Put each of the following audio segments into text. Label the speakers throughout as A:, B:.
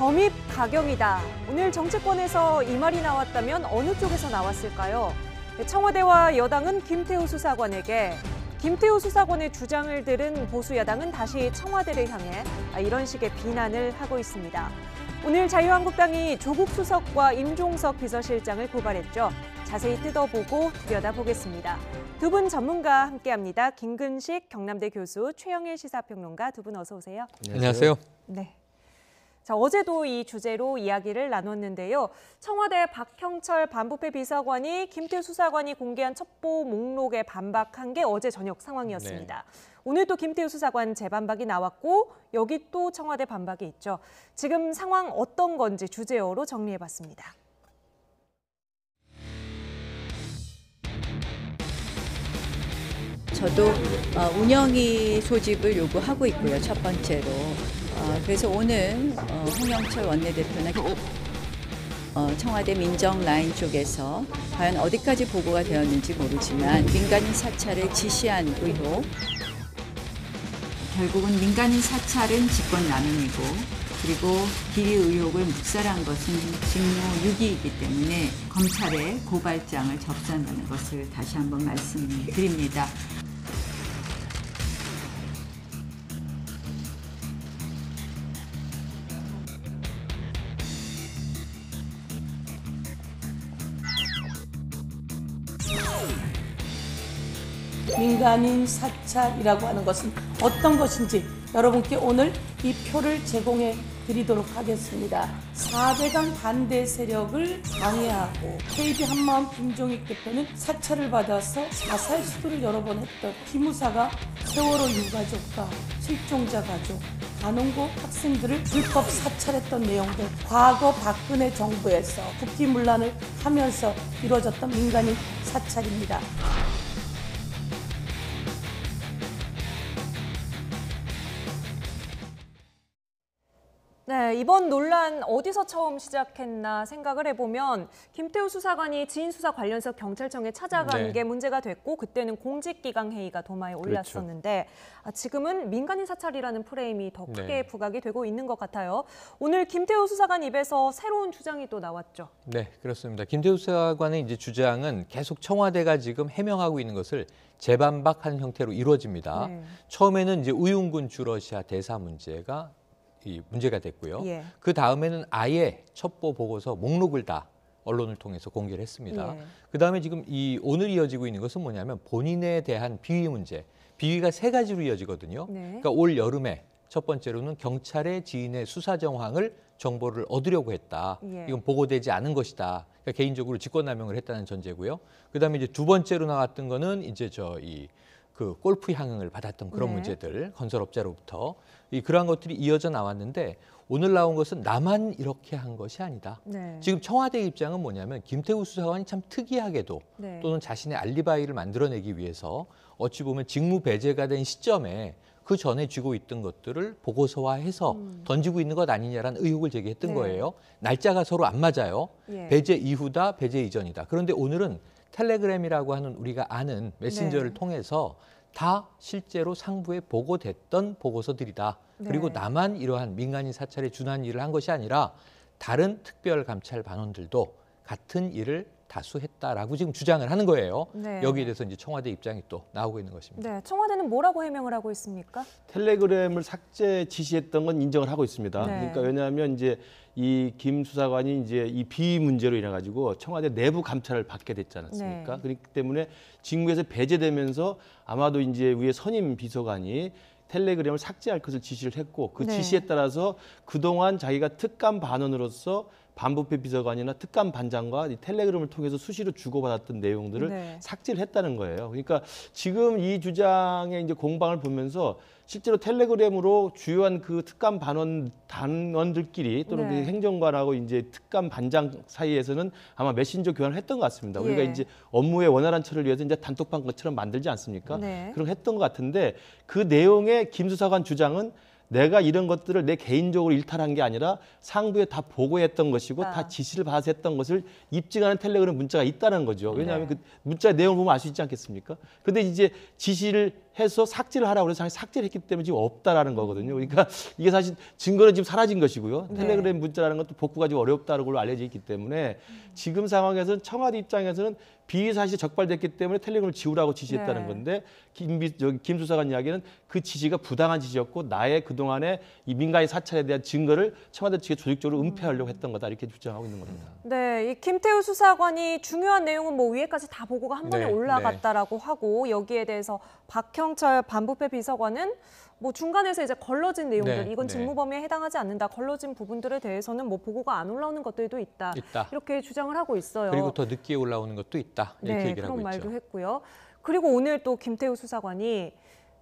A: 점입 가경이다. 오늘 정치권에서 이 말이 나왔다면 어느 쪽에서 나왔을까요? 청와대와 여당은 김태우 수사관에게, 김태우 수사관의 주장을 들은 보수 야당은 다시 청와대를 향해 이런 식의 비난을 하고 있습니다. 오늘 자유한국당이 조국 수석과 임종석 비서실장을 고발했죠. 자세히 뜯어보고 들여다보겠습니다. 두 분 전문가 함께합니다. 김근식 경남대 교수, 최영일 시사평론가 두 분 어서 오세요.
B: 안녕하세요.
A: 네. 자, 어제도 이 주제로 이야기를 나눴는데요. 청와대 박형철 반부패 비서관이 김태우 수사관이 공개한 첩보 목록에 반박한 게 어제 저녁 상황이었습니다. 네. 오늘 또 김태우 수사관 재반박이 나왔고 여기 또 청와대 반박이 있죠. 지금 상황 어떤 건지 주제어로 정리해봤습니다.
C: 저도 운영위 소집을 요구하고 있고요. 첫 번째로. 그래서 오늘 홍영철 원내대표나 청와대 민정라인 쪽에서 과연 어디까지 보고가 되었는지 모르지만 민간인 사찰을 지시한 의혹, 결국은 민간인 사찰은 직권남용이고 그리고 비리 의혹을 묵살한 것은 직무유기이기 때문에 검찰에 고발장을 접수한다는 것을 다시 한번 말씀드립니다.
D: 민간인 사찰이라고 하는 것은 어떤 것인지 여러분께 오늘 이 표를 제공해 드리도록 하겠습니다. 4대강 반대 세력을 방해하고 KB 한마음 김종익 대표는 사찰을 받아서 자살 시도를 여러 번 했던 피무사가 세월호 유가족과 실종자 가족, 단원고 학생들을 불법 사찰했던 내용들, 과거 박근혜 정부에서 국기문란을 하면서 이루어졌던 민간인 사찰입니다.
A: 네, 이번 논란 어디서 처음 시작했나 생각을 해보면 김태우 수사관이 지인 수사 관련해서 경찰청에 찾아간 게 문제가 됐고 그때는 공직기강 회의가 도마에 올랐었는데 지금은 민간인 사찰이라는 프레임이 더 크게 부각이 되고 있는 것 같아요. 오늘 김태우 수사관 입에서 새로운 주장이 또 나왔죠.
B: 네, 그렇습니다. 김태우 수사관의 이제 주장은 계속 청와대가 지금 해명하고 있는 것을 재반박하는 형태로 이루어집니다. 처음에는 이제 우윤군 주러시아 대사 문제가 문제가 됐고요. 그 다음에는 아예 첩보 보고서 목록을 다 언론을 통해서 공개를 했습니다. 그 다음에 지금 오늘 이어지고 있는 것은 뭐냐면 본인에 대한 비위 문제. 비위가 세 가지로 이어지거든요. 그러니까 올 여름에 첫 번째로는 경찰의 지인의 수사 정황을 정보를 얻으려고 했다. 이건 보고되지 않은 것이다. 그러니까 개인적으로 직권남용을 했다는 전제고요. 그 다음에 이제 두 번째로 나왔던 거는 이제 그 골프 향응을 받았던 그런 문제들, 건설업자로부터 그러한 것들이 이어져 나왔는데 오늘 나온 것은 나만 이렇게 한 것이 아니다. 지금 청와대 입장은 뭐냐면 김태우 수사관이 참 특이하게도 또는 자신의 알리바이를 만들어내기 위해서 어찌 보면 직무 배제가 된 시점에 그 전에 쥐고 있던 것들을 보고서화해서 던지고 있는 것 아니냐라는 의혹을 제기했던 거예요. 날짜가 서로 안 맞아요. 배제 이후다, 배제 이전이다. 그런데 오늘은 텔레그램이라고 하는 우리가 아는 메신저를 통해서 다 실제로 상부에 보고됐던 보고서들이다. 그리고 나만 이러한 민간인 사찰에 준한 일을 한 것이 아니라 다른 특별감찰 반원들도 같은 일을 다수 했다라고 지금 주장을 하는 거예요. 여기에 대해서 이제 청와대 입장이 또 나오고 있는 것입니다.
A: 청와대는 뭐라고 해명을 하고 있습니까?
E: 텔레그램을 삭제 지시했던 건 인정을 하고 있습니다. 그러니까 왜냐하면 이제 이 김 수사관이 이제 이 비위 문제로 인해 가지고 청와대 내부 감찰을 받게 됐지 않았습니까? 그렇기 때문에 직무에서 배제되면서 아마도 이제 위에 선임 비서관이 텔레그램을 삭제할 것을 지시를 했고 그 지시에 따라서 그동안 자기가 특감 반원으로서 반부패 비서관이나 특감 반장과 이 텔레그램을 통해서 수시로 주고받았던 내용들을 삭제를 했다는 거예요. 그러니까 지금 이 주장의 이제 공방을 보면서 실제로 텔레그램으로 주요한 그 특감 단원들끼리 또는 그 행정관하고 이제 특감 반장 사이에서는 아마 메신저 교환을 했던 것 같습니다. 우리가 이제 업무의 원활한 처리를 위해서 이제 단톡방 것처럼 만들지 않습니까? 그런 거 했던 것 같은데 그 내용의 김 수사관 주장은 내가 이런 것들을 내 개인적으로 일탈한 게 아니라 상부에 다 보고했던 것이고 다 지시를 받아서 했던 것을 입증하는 텔레그램 문자가 있다는 거죠. 왜냐하면 그 문자의 내용을 보면 알 수 있지 않겠습니까? 그런데 이제 지시를 해서 삭제를 하라고 해서 삭제를 했기 때문에 지금 없다라는 거거든요. 그러니까 이게 사실 증거는 지금 사라진 것이고요.
A: 네.
E: 텔레그램 문자라는 것도 복구가 좀 어렵다는 걸로 알려져 있기 때문에 지금 상황에서는 청와대 입장에서는 비위 사실이 적발됐기 때문에 텔레그램을 지우라고 지시했다는
A: 네.
E: 건데 김 수사관 이야기는 그 지시가 부당한 지시였고 나의 그동안의 이 민간인 사찰에 대한 증거를 청와대 측에 조직적으로 은폐하려고 했던 거다 이렇게 주장하고 있는 겁니다.
A: 네, 이 김태우 수사관이 중요한 내용은 뭐 위에까지 다 보고가 한 번에
B: 네,
A: 올라갔다라고 하고 여기에 대해서 박형철 반부패 비서관은 뭐 중간에서 이제 걸러진 내용들
B: 네,
A: 이건
B: 네.
A: 직무범위에 해당하지 않는다. 걸러진 부분들에 대해서는 뭐 보고가 안 올라오는 것들도 있다. 이렇게 주장을 하고 있어요.
B: 그리고 더 늦게 올라오는 것도 있다. 이렇게
A: 네,
B: 얘기를 하고
A: 그런
B: 있죠.
A: 말도 했고요. 그리고 오늘 또 김태우 수사관이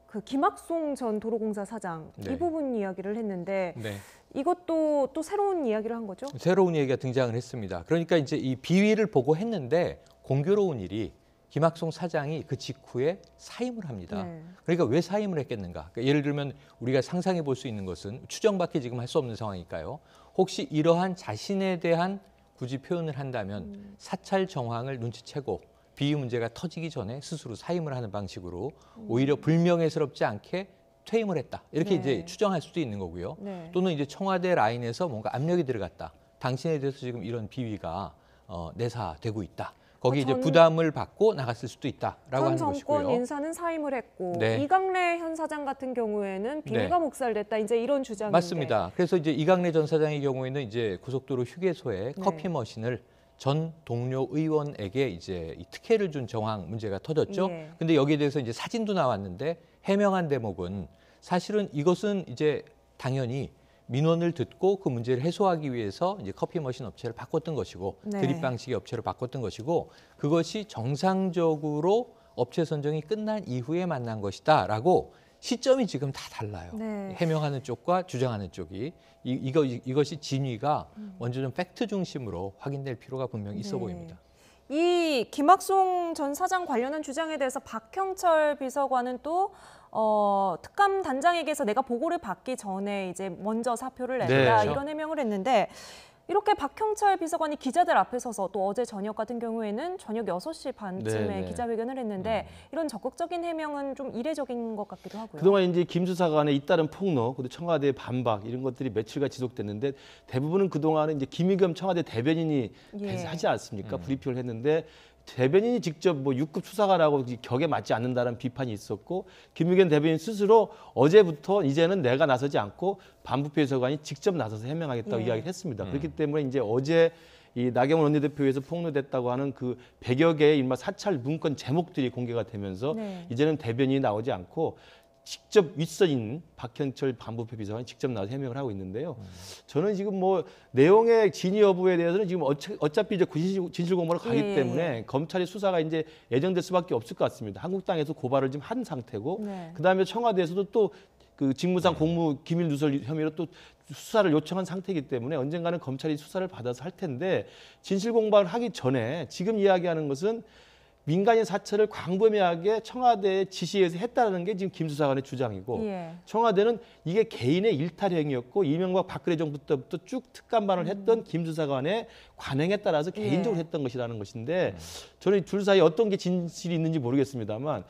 A: 그 김학송 전 도로공사 사장
B: 네.
A: 이 부분 이야기를 했는데
B: 네.
A: 이것도 또 새로운 이야기를 한 거죠?
B: 새로운 얘기가 등장을 했습니다. 그러니까 이제 이 비위를 보고했는데 공교로운 일이 김학송 사장이 그 직후에 사임을 합니다.
A: 네.
B: 그러니까 왜 사임을 했겠는가? 그러니까 예를 들면 우리가 상상해 볼 수 있는 것은 추정밖에 지금 할 수 없는 상황이니까요. 혹시 이러한 자신에 대한 굳이 표현을 한다면 사찰 정황을 눈치채고 비위 문제가 터지기 전에 스스로 사임을 하는 방식으로 오히려 불명예스럽지 않게 퇴임을 했다. 이렇게
A: 네.
B: 이제 추정할 수도 있는 거고요.
A: 네.
B: 또는 이제 청와대 라인에서 뭔가 압력이 들어갔다. 당신에 대해서 지금 이런 비위가 내사되고 있다. 거기 이제 부담을 받고 나갔을 수도 있다라고
A: 전
B: 하는
A: 정권
B: 것이고요.
A: 인사는 사임을 했고
B: 네.
A: 이강래 현 사장 같은 경우에는 비위가
B: 네.
A: 묵살됐다. 이제 이런 주장인데.
B: 맞습니다. 그래서 이제 이강래 전 사장의 경우에는 이제 고속도로 휴게소에
A: 네.
B: 커피 머신을 전 동료 의원에게 이제 이 특혜를 준 정황 문제가 터졌죠.
A: 예.
B: 근데 여기에 대해서 이제 사진도 나왔는데 해명한 대목은 사실은 이것은 이제 당연히 민원을 듣고 그 문제를 해소하기 위해서 이제 커피 머신 업체를 바꿨던 것이고
A: 네.
B: 드립 방식의 업체를 바꿨던 것이고 그것이 정상적으로 업체 선정이 끝난 이후에 만난 것이다라고 시점이 지금 다 달라요.
A: 네.
B: 해명하는 쪽과 주장하는 쪽이 이것이 진위가 완전 팩트 중심으로 확인될 필요가 분명히 있어
A: 네.
B: 보입니다.
A: 이 김학송 전 사장 관련한 주장에 대해서 박형철 비서관은 또 특감 단장에게서 내가 보고를 받기 전에 이제 먼저 사표를 낸다
E: 네, 그렇죠.
A: 이런 해명을 했는데 이렇게 박형철 비서관이 기자들 앞에 서서 또 어제 저녁 같은 경우에는 저녁 6시 반쯤에
E: 네, 네.
A: 기자회견을 했는데 이런 적극적인 해명은 좀 이례적인 것 같기도 하고요.
E: 그동안 이제 김 수사관의 잇따른 폭로, 그리고 청와대의 반박 이런 것들이 며칠간 지속됐는데 대부분은 그동안은 이제 김의겸 청와대 대변인이
A: 예.
E: 하지 않습니까? 브리핑을 했는데 대변인이 직접 뭐 6급 수사관하고 격에 맞지 않는다는 비판이 있었고 김의겸 대변인 스스로 어제부터 이제는 내가 나서지 않고 반부패 비서관이 직접 나서서 해명하겠다고
A: 예.
E: 이야기를 했습니다. 그렇기 때문에 이제 어제 이 나경원 원내대표에서 폭로됐다고 하는 그 100여 개의 일마 사찰 문건 제목들이 공개가 되면서
A: 네.
E: 이제는 대변인이 나오지 않고 직접 윗선인 박형철 반부패 비서관이 직접 나와서 해명을 하고 있는데요. 저는 지금 뭐 내용의 진위 여부에 대해서는 지금 어차피 이제 진실 공방으로 가기
A: 예.
E: 때문에 검찰의 수사가 이제 예정될 수밖에 없을 것 같습니다. 한국당에서 고발을 지금 한 상태고
A: 네.
E: 그다음에 청와대에서도 또 그 직무상 공무 기밀 누설 혐의로 또 수사를 요청한 상태이기 때문에 언젠가는 검찰이 수사를 받아서 할 텐데 진실 공방을 하기 전에 지금 이야기하는 것은 민간인 사찰을 광범위하게 청와대의 지시에서 했다는 게 지금 김 수사관의 주장이고
A: 예.
E: 청와대는 이게 개인의 일탈 행위였고 이명박 박근혜 정부 때부터 쭉 특감반을 했던 김 수사관의 관행에 따라서 개인적으로 했던 것이라는 것인데 저는 둘 사이에 어떤 게 진실이 있는지 모르겠습니다만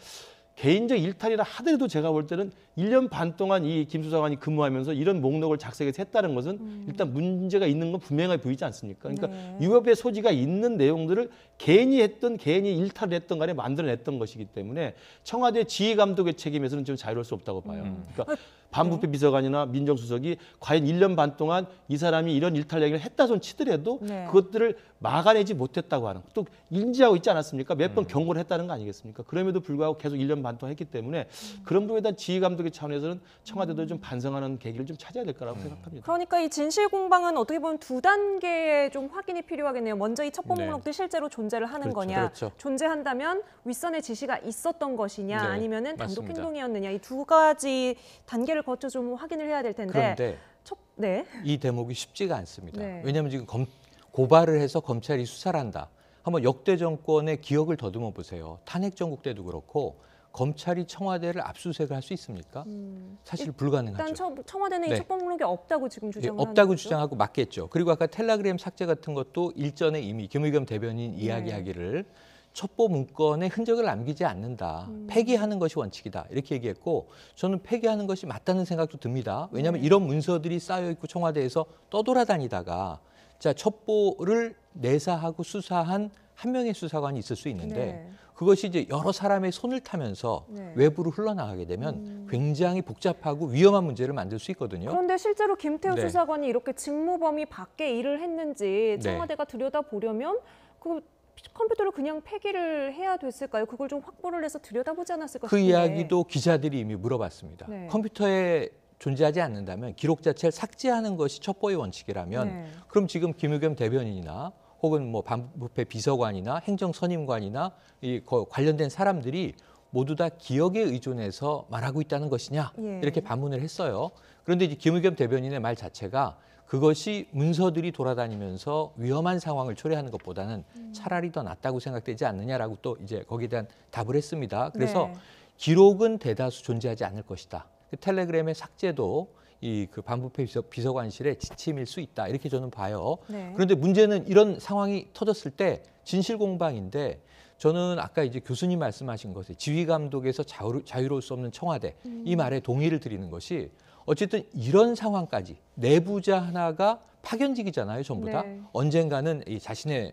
E: 개인적 일탈이라 하더라도 제가 볼 때는 1년 반 동안 이 김 수사관이 근무하면서 이런 목록을 작성해서 했다는 것은 일단 문제가 있는 건 분명하게 보이지 않습니까? 그러니까
A: 네.
E: 위법의 소지가 있는 내용들을 개인이 일탈을 했던 간에 만들어냈던 것이기 때문에 청와대 지휘감독의 책임에서는 좀 자유로울 수 없다고 봐요. 그러니까 반부패 비서관이나 민정수석이 과연 1년 반 동안 이 사람이 이런 일탈 얘기를 했다 손 치더라도
A: 네.
E: 그것들을 막아내지 못했다고 하는 또 인지하고 있지 않았습니까? 몇 번 경고를 했다는 거 아니겠습니까? 그럼에도 불구하고 계속 1년 반 동안 했기 때문에 그런 부분에 대한 지휘감독의 차원에서는 청와대도 좀 반성하는 계기를 좀 찾아야 될 거라고 생각합니다.
A: 그러니까 이 진실 공방은 어떻게 보면 두 단계의 좀 확인이 필요하겠네요. 먼저 이 첩보
B: 네.
A: 목록들이 실제로 존재를 하는
E: 그렇죠.
A: 거냐,
B: 그렇죠.
A: 존재한다면 윗선의 지시가 있었던 것이냐,
B: 네,
A: 아니면은 단독
B: 맞습니다.
A: 행동이었느냐 이 두 가지 단계를 거쳐 좀 확인을 해야 될 텐데.
B: 그런데
A: 네.
B: 이 대목이 쉽지가 않습니다.
A: 네.
B: 왜냐하면 지금 고발을 해서 검찰이 수사를 한다. 한번 역대 정권의 기억을 더듬어 보세요. 탄핵 정국 때도 그렇고 검찰이 청와대를 압수수색을 할 수 있습니까? 사실 불가능하죠.
A: 일단 청와대는
B: 네.
A: 이 첩보 목록이 없다고 지금
B: 예,
A: 주장을
B: 없다고
A: 하는 거죠?
B: 주장하고 맞겠죠. 그리고 아까 텔레그램 삭제 같은 것도 일전에 이미 김의겸 대변인 이야기하기를 첩보 문건에 흔적을 남기지 않는다. 폐기하는 것이 원칙이다. 이렇게 얘기했고 저는 폐기하는 것이 맞다는 생각도 듭니다. 왜냐하면 이런 문서들이 쌓여 있고 청와대에서 떠돌아다니다가 자 첩보를 내사하고 수사한 한 명의 수사관이 있을 수 있는데 그것이 이제 여러 사람의 손을 타면서 외부로 흘러나가게 되면 굉장히 복잡하고 위험한 문제를 만들 수 있거든요.
A: 그런데 실제로 김태우
B: 네.
A: 수사관이 이렇게 직무 범위 밖에 일을 했는지 청와대가 들여다보려면 그 컴퓨터를 그냥 폐기를 해야 됐을까요? 그걸 좀 확보를 해서 들여다보지 않았을까
B: 그
A: 싶은데.
B: 이야기도 기자들이 이미 물어봤습니다. 컴퓨터에 존재하지 않는다면 기록 자체를 삭제하는 것이 첩보의 원칙이라면 그럼 지금 김의겸 대변인이나 혹은 뭐 반부패 비서관이나 행정선임관이나 이 관련된 사람들이 모두 다 기억에 의존해서 말하고 있다는 것이냐 이렇게 반문을 했어요. 그런데 이제 김의겸 대변인의 말 자체가 그것이 문서들이 돌아다니면서 위험한 상황을 초래하는 것보다는 차라리 더 낫다고 생각되지 않느냐라고 또 이제 거기에 대한 답을 했습니다. 그래서 기록은 대다수 존재하지 않을 것이다. 그 텔레그램의 삭제도 이 그 반부패 비서관실의 지침일 수 있다. 이렇게 저는 봐요. 그런데 문제는 이런 상황이 터졌을 때 진실 공방인데 저는 아까 이제 교수님 말씀하신 것에 지휘 감독에서 자유로울 수 없는 청와대 이 말에 동의를 드리는 것이 어쨌든 이런 상황까지 내부자 하나가 파견직이잖아요, 전부 다. 언젠가는 이 자신의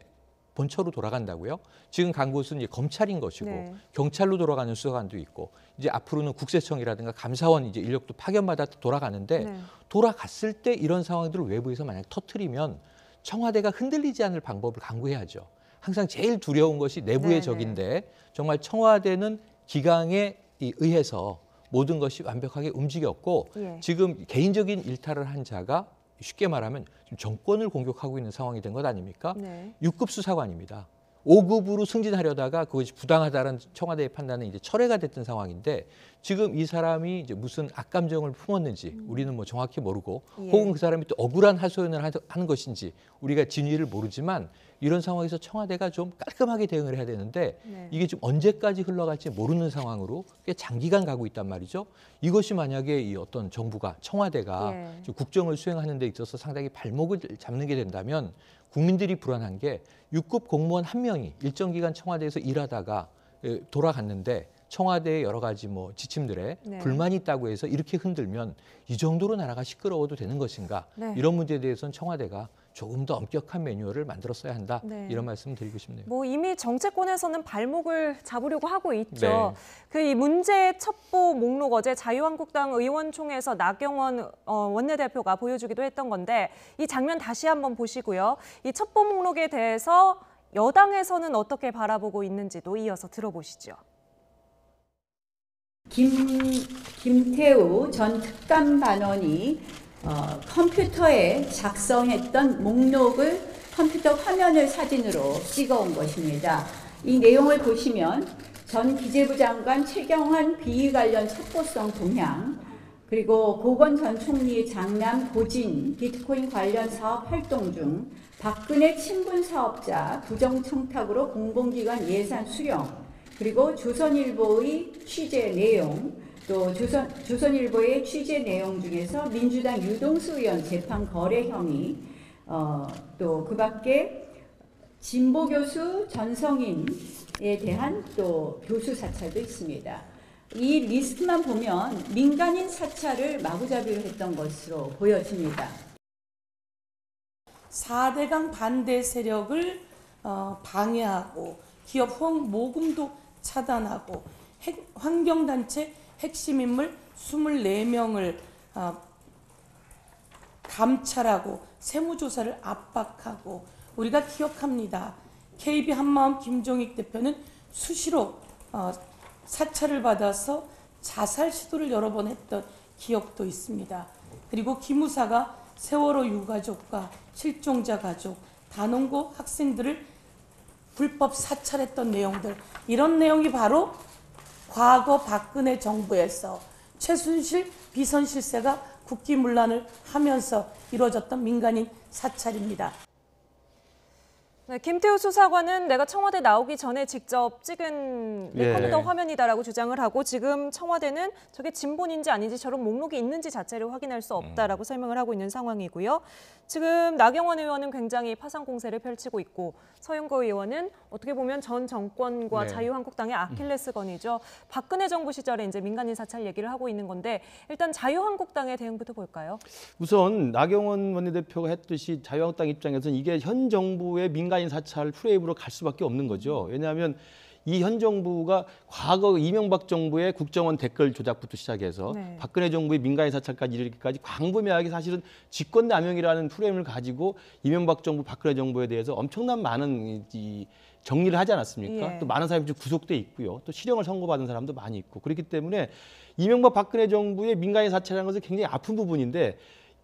B: 본처로 돌아간다고요. 지금 간 곳은 이제 검찰인 것이고 경찰로 돌아가는 수사관도 있고 이제 앞으로는 국세청이라든가 감사원 이제 인력도 파견받아 돌아가는데 돌아갔을 때 이런 상황들을 외부에서 만약 터뜨리면 청와대가 흔들리지 않을 방법을 강구해야죠. 항상 제일 두려운 것이 내부의 적인데 정말 청와대는 기강에 의해서 모든 것이 완벽하게 움직였고 지금 개인적인 일탈을 한 자가 쉽게 말하면 지금 정권을 공격하고 있는 상황이 된 것 아닙니까? 6급 수사관입니다. 5급으로 승진하려다가 그것이 부당하다는 청와대의 판단은 이제 철회가 됐던 상황인데 지금 이 사람이 이제 무슨 악감정을 품었는지 우리는 뭐 정확히 모르고 혹은 그 사람이 또 억울한 하소연을 하는 것인지 우리가 진위를 모르지만 이런 상황에서 청와대가 좀 깔끔하게 대응을 해야 되는데 이게 좀 언제까지 흘러갈지 모르는 상황으로 꽤 장기간 가고 있단 말이죠. 이것이 만약에 이 어떤 정부가 청와대가 국정을 수행하는 데 있어서 상당히 발목을 잡는 게 된다면 국민들이 불안한 게 6급 공무원 한 명이 일정 기간 청와대에서 일하다가 돌아갔는데 청와대의 여러 가지 뭐 지침들에 불만이 있다고 해서 이렇게 흔들면 이 정도로 나라가 시끄러워도 되는 것인가 이런 문제에 대해서는 청와대가 조금 더 엄격한 매뉴얼을 만들었어야 한다 이런 말씀 드리고 싶네요.
A: 뭐 이미 정치권에서는 발목을 잡으려고 하고 있죠. 그 이 문제 첩보 목록 어제 자유한국당 의원총회에서 나경원 원내대표가 보여주기도 했던 건데 이 장면 다시 한번 보시고요. 이 첩보 목록에 대해서 여당에서는 어떻게 바라보고 있는지도 이어서 들어보시죠.
C: 김태우 전 특감반원이 컴퓨터에 작성했던 목록을 컴퓨터 화면을 사진으로 찍어온 것입니다. 이 내용을 보시면 전 기재부 장관 최경환 비위 관련 첩보성 동향, 그리고 고건 전 총리의 장남 고진 비트코인 관련 사업 활동 중 박근혜 친분 사업자 부정청탁으로 공공기관 예산 수령, 그리고 조선일보의 취재 내용, 또 조선일보의 취재 내용 중에서 민주당 유동수 의원 재판 거래 혐의, 또 그 밖에 진보 교수 전성인에 대한 또 교수 사찰도 있습니다. 이 리스트만 보면 민간인 사찰을 마구잡이로 했던 것으로 보여집니다.
D: 4대강 반대 세력을 방해하고 기업 후원 모금도 차단하고 환경단체 핵심 인물 24명을 감찰하고 세무조사를 압박하고 우리가 기억합니다. KB 한마음 김종익 대표는 수시로 사찰을 받아서 자살 시도를 여러 번 했던 기억도 있습니다. 그리고 기무사가 세월호 유가족과 실종자 가족, 단원고 학생들을 불법 사찰했던 내용들, 이런 내용이 바로 과거 박근혜 정부에서 최순실 비선실세가 국기문란을 하면서 이루어졌던 민간인 사찰입니다.
A: 네, 김태우 수사관은 내가 청와대 나오기 전에 직접 찍은 내
E: 예.
A: 컴퓨터 화면이다라고 주장을 하고 지금 청와대는 저게 진본인지 아닌지 저런 목록이 있는지 자체를 확인할 수 없다라고 설명을 하고 있는 상황이고요. 지금 나경원 의원은 굉장히 파상 공세를 펼치고 있고 서영거 의원은 어떻게 보면 전 정권과
E: 네.
A: 자유한국당의 아킬레스건이죠. 박근혜 정부 시절에 이제 민간인 사찰 얘기를 하고 있는 건데 일단 자유한국당의 대응부터 볼까요?
E: 우선 나경원 원내대표가 했듯이 자유한국당 입장에서는 이게 현 정부의 민간인 사찰 프레임으로 갈 수밖에 없는 거죠. 왜냐하면 이 현 정부가 과거 이명박 정부의 국정원 댓글 조작부터 시작해서
A: 네.
E: 박근혜 정부의 민간인 사찰까지 이르기까지 광범위하게 사실은 직권남용이라는 프레임을 가지고 이명박 정부, 박근혜 정부에 대해서 엄청난 많은 이 정리를 하지 않았습니까?
A: 예.
E: 또 많은 사람이 구속돼 있고요. 또 실형을 선고받은 사람도 많이 있고 그렇기 때문에 이명박, 박근혜 정부의 민간인 사찰이라는 것은 굉장히 아픈 부분인데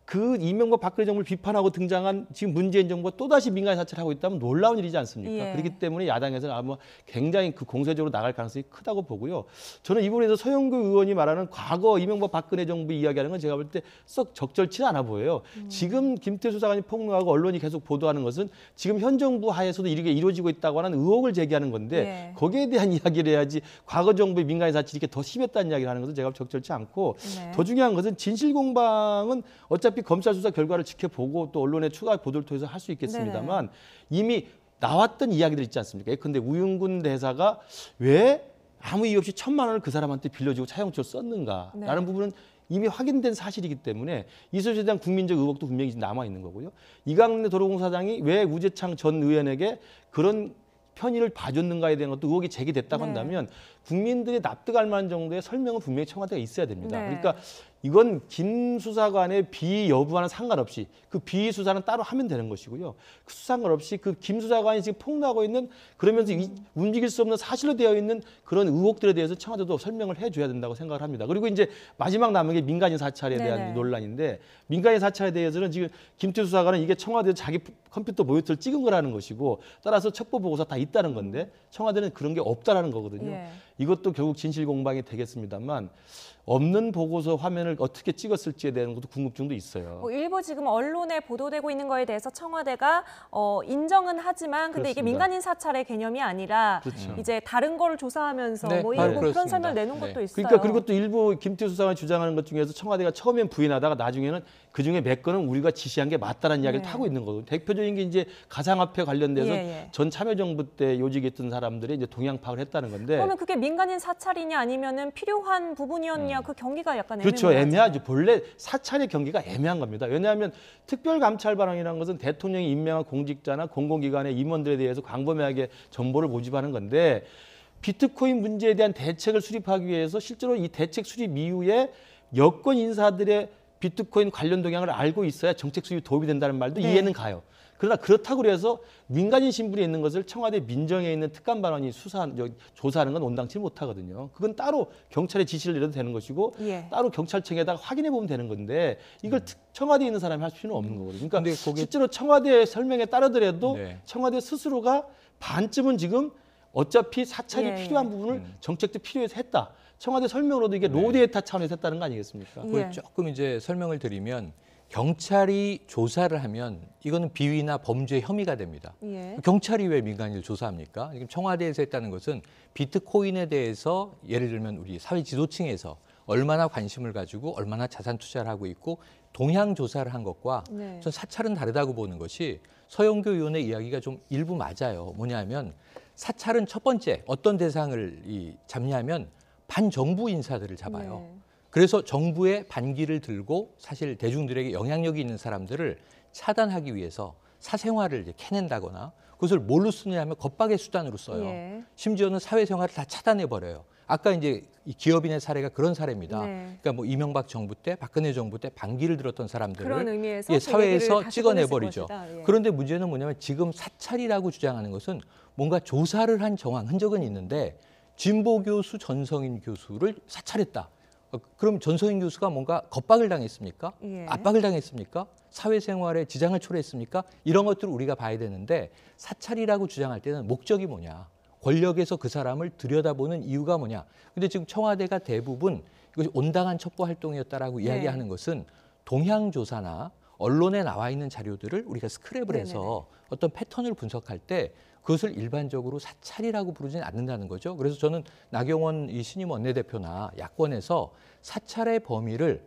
E: 그 이명박 박근혜 정부를 비판하고 등장한 지금 문재인 정부가 또다시 민간인 사찰을 하고 있다면 놀라운 일이지 않습니까?
A: 예.
E: 그렇기 때문에 야당에서는 아마 굉장히 그 공세적으로 나갈 가능성이 크다고 보고요. 저는 이 부분에서 서영교 의원이 말하는 과거 이명박 박근혜 정부 이야기하는 건 제가 볼 때 썩 적절치 않아 보여요. 지금 김태우 수사관이 폭로하고 언론이 계속 보도하는 것은 지금 현 정부 하에서도 이렇게 이루어지고 있다고 하는 의혹을 제기하는 건데
A: 예.
E: 거기에 대한 이야기를 해야지 과거 정부의 민간인 사찰이 이렇게 더 심했다는 이야기를 하는 것은 제가 적절치 않고
A: 네.
E: 더 중요한 것은 진실공방은 어차피 검찰 수사 결과를 지켜보고 또 언론의 추가 보도를 통해서 할 수 있겠습니다만 이미 나왔던 이야기들 있지 않습니까? 근데 우윤근 대사가 왜 아무 이유 없이 1,000만 원을 그 사람한테 빌려주고 차용증을 썼는가라는
A: 네.
E: 부분은 이미 확인된 사실이기 때문에 이 소식에 대한 국민적 의혹도 분명히 남아 있는 거고요. 이강래 도로공사장이 왜 우재창 전 의원에게 그런 편의를 봐줬는가에 대한 것도 의혹이 제기됐다고
A: 네.
E: 한다면 국민들이 납득할 만한 정도의 설명은 분명히 청와대가 있어야 됩니다.
A: 네.
E: 그러니까 이건 김 수사관의 비위 여부와는 상관없이 그 비위 수사는 따로 하면 되는 것이고요. 그 상관없이 그 김 수사관이 지금 폭로하고 있는 그러면서 움직일 수 없는 사실로 되어 있는 그런 의혹들에 대해서 청와대도 설명을 해줘야 된다고 생각을 합니다. 그리고 이제 마지막 남은 게 민간인 사찰에 대한
A: 네네.
E: 논란인데 민간인 사찰에 대해서는 지금 김태우 수사관은 이게 청와대 자기 컴퓨터 모니터를 찍은 거라는 것이고 따라서 첩보 보고서 다 있다는 건데 청와대는 그런 게 없다라는 거거든요.
A: 예.
E: 이것도 결국 진실 공방이 되겠습니다만 없는 보고서 화면을 어떻게 찍었을지에 대한 것도 궁금증도 있어요.
A: 뭐 일부 지금 언론에 보도되고 있는 거에 대해서 청와대가 인정은 하지만 근데 이게
E: 그렇습니다.
A: 민간인 사찰의 개념이 아니라
E: 그렇죠.
A: 이제 다른 거를 조사하면서
B: 네,
A: 뭐
B: 바로
A: 일부 그런
B: 그렇습니다.
A: 설명을 내놓은
B: 네.
A: 것도 있어요.
E: 그러니까 그리고 또 일부 김태우 수사관이 주장하는 것 중에서 청와대가 처음엔 부인하다가 나중에는 그중에 몇 건은 우리가 지시한 게 맞다라는 이야기를
A: 네.
E: 하고 있는 거거든요. 대표적인 게 이제 가상화폐 관련돼서
A: 예, 예.
E: 전 참여정부 때 요직에 있던 사람들이 이제 동향 파악을 했다는 건데
A: 그러면 그게 민간인 사찰이냐 아니면은 필요한 부분이었냐 그 경기가 약간
E: 그렇죠.
A: 애매모호하잖아요.
E: 애매하죠. 본래 사찰의 경기가 애매한 겁니다. 왜냐하면 특별감찰반항이라는 것은 대통령이 임명한 공직자나 공공기관의 임원들에 대해서 광범위하게 정보를 모집하는 건데 비트코인 문제에 대한 대책을 수립하기 위해서 실제로 이 대책 수립 이후에 여권 인사들의 비트코인 관련 동향을 알고 있어야 정책 수립이 도움이 된다는 말도
A: 네.
E: 이해는 가요. 그러나 그렇다고 해서 민간인 신분이 있는 것을 청와대 민정에 있는 특감반원이 조사하는 건 온당치 못하거든요. 그건 따로 경찰에 지시를 내려도 되는 것이고
A: 예.
E: 따로 경찰청에다가 확인해 보면 되는 건데 이걸 청와대에 있는 사람이 할 필요는 없는 거거든요. 그러니까
B: 근데 거기에-
E: 실제로 청와대 설명에 따르더라도
B: 네.
E: 청와대 스스로가 반쯤은 지금 어차피 사찰이
A: 예,
E: 필요한
A: 예.
E: 부분을 정책도 필요해서 했다. 청와대 설명으로도 이게
B: 네.
E: 로데이터 차원에서 했다는 거 아니겠습니까?
A: 예.
B: 거기 조금 이제 설명을 드리면 경찰이 조사를 하면 이거는 비위나 범죄 혐의가 됩니다.
A: 예.
B: 경찰이 왜 민간인을 조사합니까? 지금 청와대에서 했다는 것은 비트코인에 대해서 예를 들면 우리 사회 지도층에서 얼마나 관심을 가지고 얼마나 자산 투자를 하고 있고 동향 조사를 한 것과
A: 네.
B: 전 사찰은 다르다고 보는 것이 서영교 의원의 이야기가 좀 일부 맞아요. 뭐냐면 사찰은 첫 번째 어떤 대상을 잡냐면 반정부 인사들을 잡아요.
A: 네.
B: 그래서 정부의 반기를 들고 사실 대중들에게 영향력이 있는 사람들을 차단하기 위해서 사생활을 이제 캐낸다거나 그것을 뭘로 쓰느냐 하면 겁박의 수단으로 써요.
A: 예.
B: 심지어는 사회생활을 다 차단해버려요. 아까 이제 이 기업인의 사례가 그런 사례입니다.
A: 네.
B: 그러니까 뭐 이명박 정부 때, 박근혜 정부 때 반기를 들었던 사람들을
A: 그런 의미에서
B: 예,
A: 그 얘기를
B: 사회에서
A: 다시
B: 찍어내버리죠.
A: 꺼냈을 것이다. 예.
B: 그런데 문제는 뭐냐면 지금 사찰이라고 주장하는 것은 뭔가 조사를 한 정황, 흔적은 있는데 진보 교수 전성인 교수를 사찰했다. 그럼 전성인 교수가 뭔가 겁박을 당했습니까?
A: 예.
B: 압박을 당했습니까? 사회생활에 지장을 초래했습니까? 이런 것들을 우리가 봐야 되는데 사찰이라고 주장할 때는 목적이 뭐냐? 권력에서 그 사람을 들여다보는 이유가 뭐냐? 근데 지금 청와대가 대부분 이것이 온당한 첩보 활동이었다라고
A: 네.
B: 이야기하는 것은 동향 조사나 언론에 나와 있는 자료들을 우리가 스크랩을 해서 어떤 패턴을 분석할 때 그것을 일반적으로 사찰이라고 부르지는 않는다는 거죠. 그래서 저는 나경원 이 신임 원내대표나 야권에서 사찰의 범위를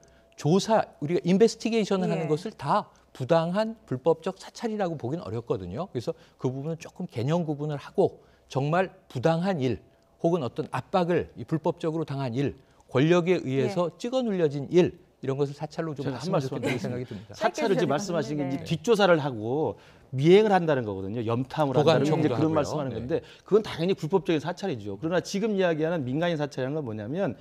B: 우리가 인베스티게이션을 하는 것을 다 부당한 불법적 사찰이라고 보기는 어렵거든요. 그래서 그 부분은 조금 개념 구분을 하고 정말 부당한 일 혹은 어떤 압박을 불법적으로 당한 일, 권력에 의해서 찍어 눌려진 일 이런 것을 사찰로 좀 했으면 좋겠다는 생각이 듭니다.
E: 사찰을 지금 말씀하시는 게 뒷조사를 하고 미행을 한다는 거거든요. 염탐을 한다는 이제 그런
B: 하고요.
E: 말씀하는 건데 그건 당연히 불법적인 사찰이죠. 그러나 지금 이야기하는 민간인 사찰이라는 건 뭐냐면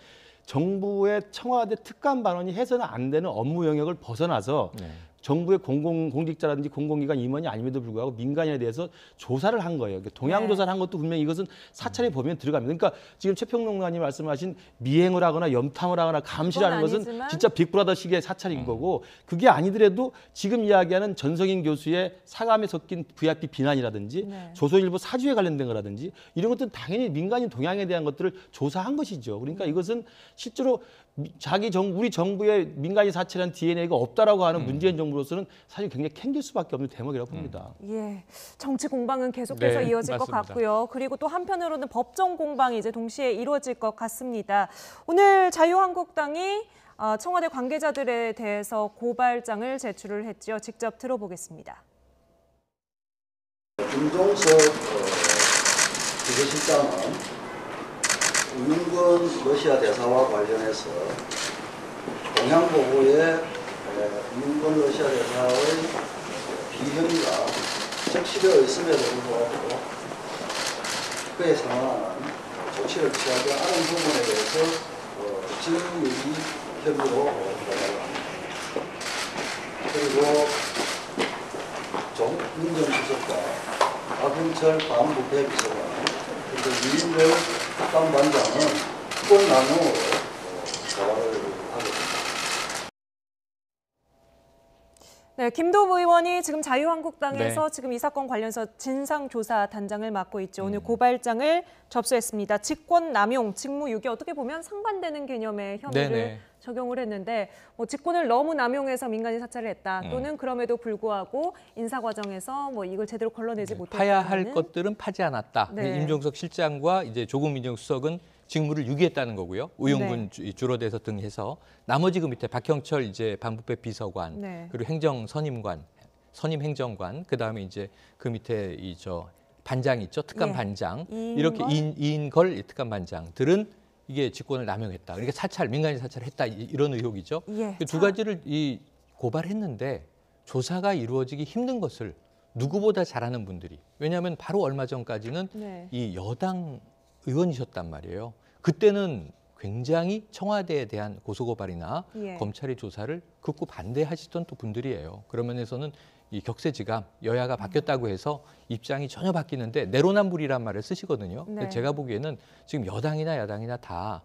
E: 정부의 청와대 특감 반원이 해서는 안 되는 업무 영역을 벗어나서 정부의 공직자라든지 공공기관 임원이 아님에도 불구하고 민간인에 대해서 조사를 한 거예요. 동향조사를 한 것도 분명히 이것은 사찰의 범위에 들어갑니다. 그러니까 지금 최평론가님 말씀하신 미행을 하거나 염탐을 하거나 감시를 하는 것은 진짜 빅브라더식의 사찰인 거고 그게 아니더라도 지금 이야기하는 전성인 교수의 사감에 섞인 VIP 비난이라든지 조선일보 사주에 관련된 거라든지 이런 것들은 당연히 민간인 동향에 대한 것들을 조사한 것이죠. 그러니까 이것은 실제로 우리 정부의 민간인 사찰한 DNA가 없다라고 하는 문재인 정부로서는 사실 굉장히 캥길 수밖에 없는 대목이라고 봅니다.
A: 예, 정치 공방은 계속해서 이어질 것 같고요. 그리고 또 한편으로는 법정 공방이 이제 동시에 이루어질 것 같습니다. 오늘 자유한국당이 청와대 관계자들에 대해서 고발장을 제출을 했죠. 직접 들어보겠습니다.
F: 김종석 비서실장은 우윤근 러시아 대사와 관련해서 동향보고에 우윤근 러시아 대사의 비행기가 적시되어 있음에도 불구하고 그에 상응하는 조치를 취하지 않은 부분에 대해서 증유유기 혐의로 고발을 합니다. 그리고 민정수석과 박은철 반부패 비서관 그리고 유인걸 특감반장은 특권남용으로 고발을 하겠습니다.
A: 네, 김도부 의원이 지금 자유한국당에서 지금 이 사건 관련해서 진상조사 단장을 맡고 있죠. 오늘 고발장을 접수했습니다. 직권남용, 직무유기 어떻게 보면 상반되는 개념의 혐의를 적용을 했는데 직권을 너무 남용해서 민간인 사찰을 했다. 또는 그럼에도 불구하고 인사 과정에서 이걸 제대로 걸러내지 못했다.
B: 파야 할 것들은 파지 않았다. 임종석 실장과 이제 조국 민정수석은 직무를 유기했다는 거고요. 우윤근 주로대서 등 해서 나머지 그 밑에 박형철 이제 반부패 비서관 그리고 행정 선임 행정관 그다음에 이제 그 밑에 반장 있죠. 특감 반장 이렇게 이인걸 특감 반장들은 이게 직권을 남용했다. 그러니까 민간인 사찰을 했다 이런 의혹이죠. 두 가지를 고발했는데 조사가 이루어지기 힘든 것을 누구보다 잘 아는 분들이 왜냐하면 바로 얼마 전까지는 이 여당 의원이셨단 말이에요. 그때는 굉장히 청와대에 대한 고소고발이나 검찰의 조사를 극구 반대하시던 또 분들이에요. 그런 면에서는 이 격세지감, 여야가 바뀌었다고 해서 입장이 전혀 바뀌는데 내로남불이란 말을 쓰시거든요. 근데 제가 보기에는 지금 여당이나 야당이나 다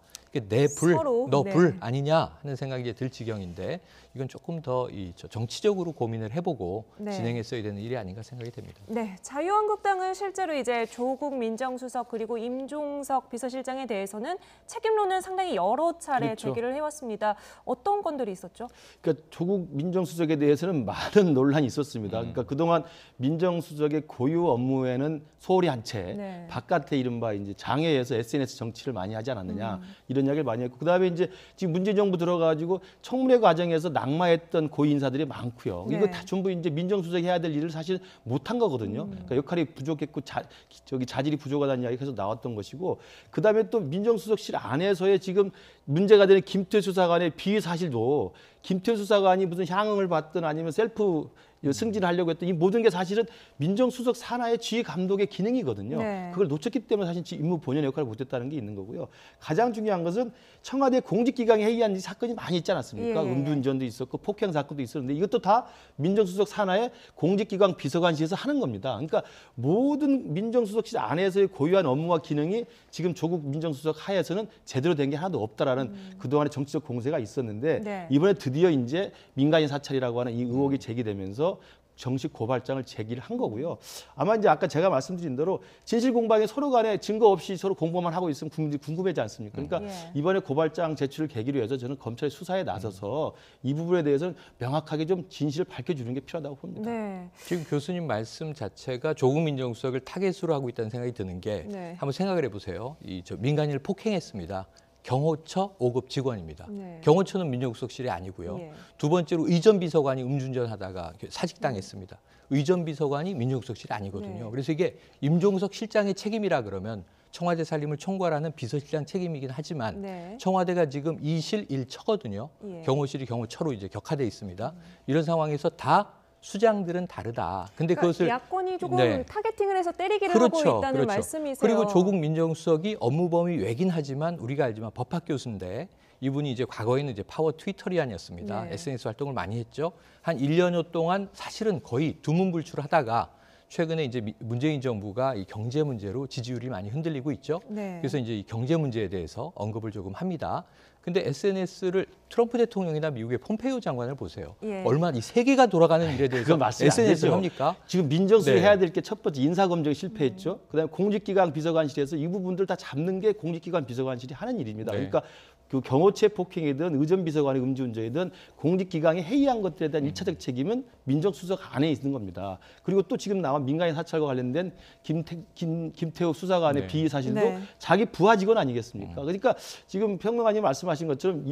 B: 내 불, 너 불 아니냐 하는 생각이 들 지경인데 이건 조금 더 정치적으로 고민을 해보고 진행했어야 되는 일이 아닌가 생각이 됩니다.
A: 네, 자유한국당은 실제로 이제 조국 민정수석 그리고 임종석 비서실장에 대해서는 책임론은 상당히 여러 차례 제기를 해왔습니다. 어떤 건들이 있었죠?
E: 그러니까 조국 민정수석에 대해서는 많은 논란이 있었습니다. 그러니까 그동안 민정수석의 고유 업무에는 소홀히 한 채 바깥에 이른바 이제 장외에서 SNS 정치를 많이 하지 않았느냐 이런 이야기를 많이 했고 그다음에 이제 지금 문재인 정부 들어가지고 청문회 과정에서 낙마했던 고위 인사들이 많고요. 이거 다 전부 이제 민정수석이 해야 될 일을 사실 못한 거거든요. 그러니까 역할이 부족했고 자질이 부족하다는 이야기가 계속 나왔던 것이고 그다음에 또 민정수석실 안에서의 지금 문제가 되는 김태우 수사관의 비위 사실도 김태우 수사관이 무슨 향응을 받든 아니면 셀프 승진하려고 했던 이 모든 게 사실은 민정수석 산하의 지휘 감독의 기능이거든요. 그걸 놓쳤기 때문에 사실 임무 본연의 역할을 못했다는 게 있는 거고요. 가장 중요한 것은 청와대 공직기강에 해이한 사건이 많이 있지 않았습니까? 음주운전도 있었고 폭행 사건도 있었는데 이것도 다 민정수석 산하의 공직기강 비서관실에서 하는 겁니다. 그러니까 모든 민정수석실 안에서의 고유한 업무와 기능이 지금 조국 민정수석 하에서는 제대로 된 게 하나도 없다라는 그동안의 정치적 공세가 있었는데 이번에 드디어 이제 민간인 사찰이라고 하는 이 의혹이 제기되면서 정식 고발장을 제기를 한 거고요. 아마 이제 아까 제가 말씀드린 대로 진실 공방에 서로 간에 증거 없이 서로 공범만 하고 있으면 국민들이 궁금하지 않습니까? 그러니까 이번에 고발장 제출을 계기로 해서 저는 검찰의 수사에 나서서 이 부분에 대해서는 명확하게 좀 진실을 밝혀주는 게 필요하다고 봅니다.
A: 네.
B: 지금 교수님 말씀 자체가 조국 민정수석을 타겟으로 하고 있다는 생각이 드는 게 한번 생각을 해보세요. 저 민간인을 폭행했습니다. 경호처 5급 직원입니다. 경호처는 민정수석실이 아니고요. 두 번째로 의전비서관이 음주운전하다가 사직당했습니다. 의전비서관이 민정수석실이 아니거든요. 그래서 이게 임종석 실장의 책임이라 그러면 청와대 살림을 총괄하는 비서실장 책임이긴 하지만 청와대가 지금 2실 1처거든요. 경호실이 경호처로 이제 격화돼 있습니다. 이런 상황에서 다 수장들은 다르다. 근데 그것을
A: 야권이 조금 타겟팅을 해서 때리기를 하고 있다는 말씀이세요.
B: 그리고 조국 민정수석이 업무 범위 외긴 하지만 우리가 알지만 법학 교수인데 이분이 이제 과거에는 이제 파워 트위터리안이었습니다. SNS 활동을 많이 했죠. 한 1년여 동안 사실은 거의 두문불출하다가 최근에 이제 문재인 정부가 이 경제 문제로 지지율이 많이 흔들리고 있죠. 그래서 이제 이 경제 문제에 대해서 언급을 조금 합니다. 근데 SNS를 트럼프 대통령이나 미국의 폼페이오 장관을 보세요. 얼마나 이 세계가 돌아가는 일에 대해서 SNS를 합니까?
E: 지금 민정수석이 해야 될 게 첫 번째 인사검증이 실패했죠. 그다음에 공직기강 비서관실에서 이 부분들 다 잡는 게 공직기관 비서관실이 하는 일입니다. 그러니까 그 경호처 폭행이든 의전비서관의 음주운전이든 공직기강이 해이한 것들에 대한 일차적 책임은 민정수석 안에 있는 겁니다. 그리고 또 지금 나온 민간인 사찰과 관련된 김태우 수사관의 비위 사실도 자기 부하 직원 아니겠습니까? 그러니까 지금 평론가님 말씀하신 것처럼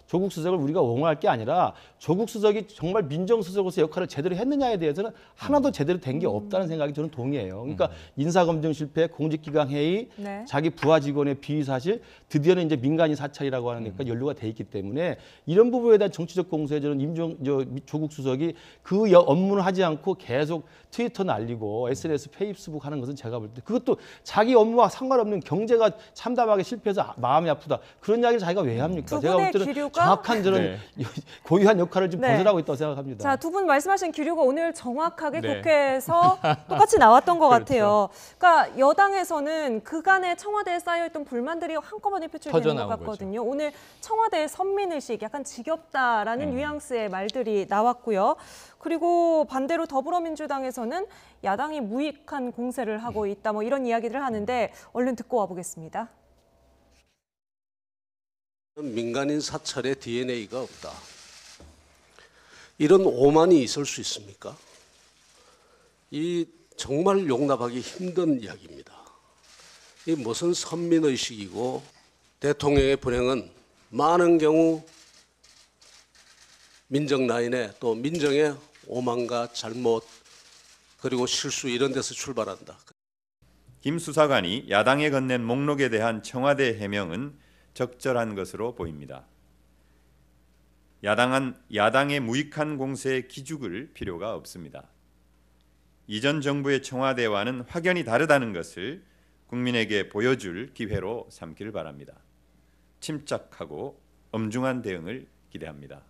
E: 조국 수석을 우리가 옹호할 게 아니라 조국 수석이 정말 민정수석으로서 역할을 제대로 했느냐에 대해서는 하나도 제대로 된 게 없다는 생각이 저는 동의해요. 그러니까 인사검증 실패, 공직기강 해이, 자기 부하 직원의 비위 사실, 드디어는 이제 민간인 사찰이라고 하는 데가 연루가 돼 있기 때문에 이런 부분에 대한 정치적 공세에 저는 조국 수석이 그 업무를 하지 않고 계속 트위터 날리고 SNS, 페이스북 하는 것은 제가 볼 때 그것도 자기 업무와 상관없는 경제가 참담하게 실패해서 마음이 아프다. 그런 이야기를 자기가 왜 합니까? 제가 볼 때는 정확한 저는 고유한 역할을 좀 벗어나고 있다고 생각합니다.
A: 자, 두 분 말씀하신 기류가 오늘 정확하게 국회에서 똑같이 나왔던 것 같아요. 그러니까 여당에서는 그간에 청와대에 쌓여있던 불만들이 한꺼번에 표출되는 것 같거든요. 오늘 청와대의 선민의식 약간 지겹다라는 뉘앙스의 말들이 나왔고요. 그리고 반대로 더불어민주당에서는 야당이 무익한 공세를 하고 있다 뭐 이런 이야기들을 하는데 얼른 듣고 와보겠습니다.
G: 민간인 사찰에 DNA가 없다. 이런 오만이 있을 수 있습니까? 이 정말 용납하기 힘든 이야기입니다. 이 무슨 선민의식이고 대통령의 불행은 많은 경우 민정 라인에 또 민정의 오만과 잘못 그리고 실수 이런 데서 출발한다.
H: 김 수사관이 야당에 건넨 목록에 대한 청와대 해명은 적절한 것으로 보입니다. 야당의 무익한 공세에 기죽을 필요가 없습니다. 이전 정부의 청와대와는 확연히 다르다는 것을 국민에게 보여줄 기회로 삼기를 바랍니다. 침착하고 엄중한 대응을 기대합니다.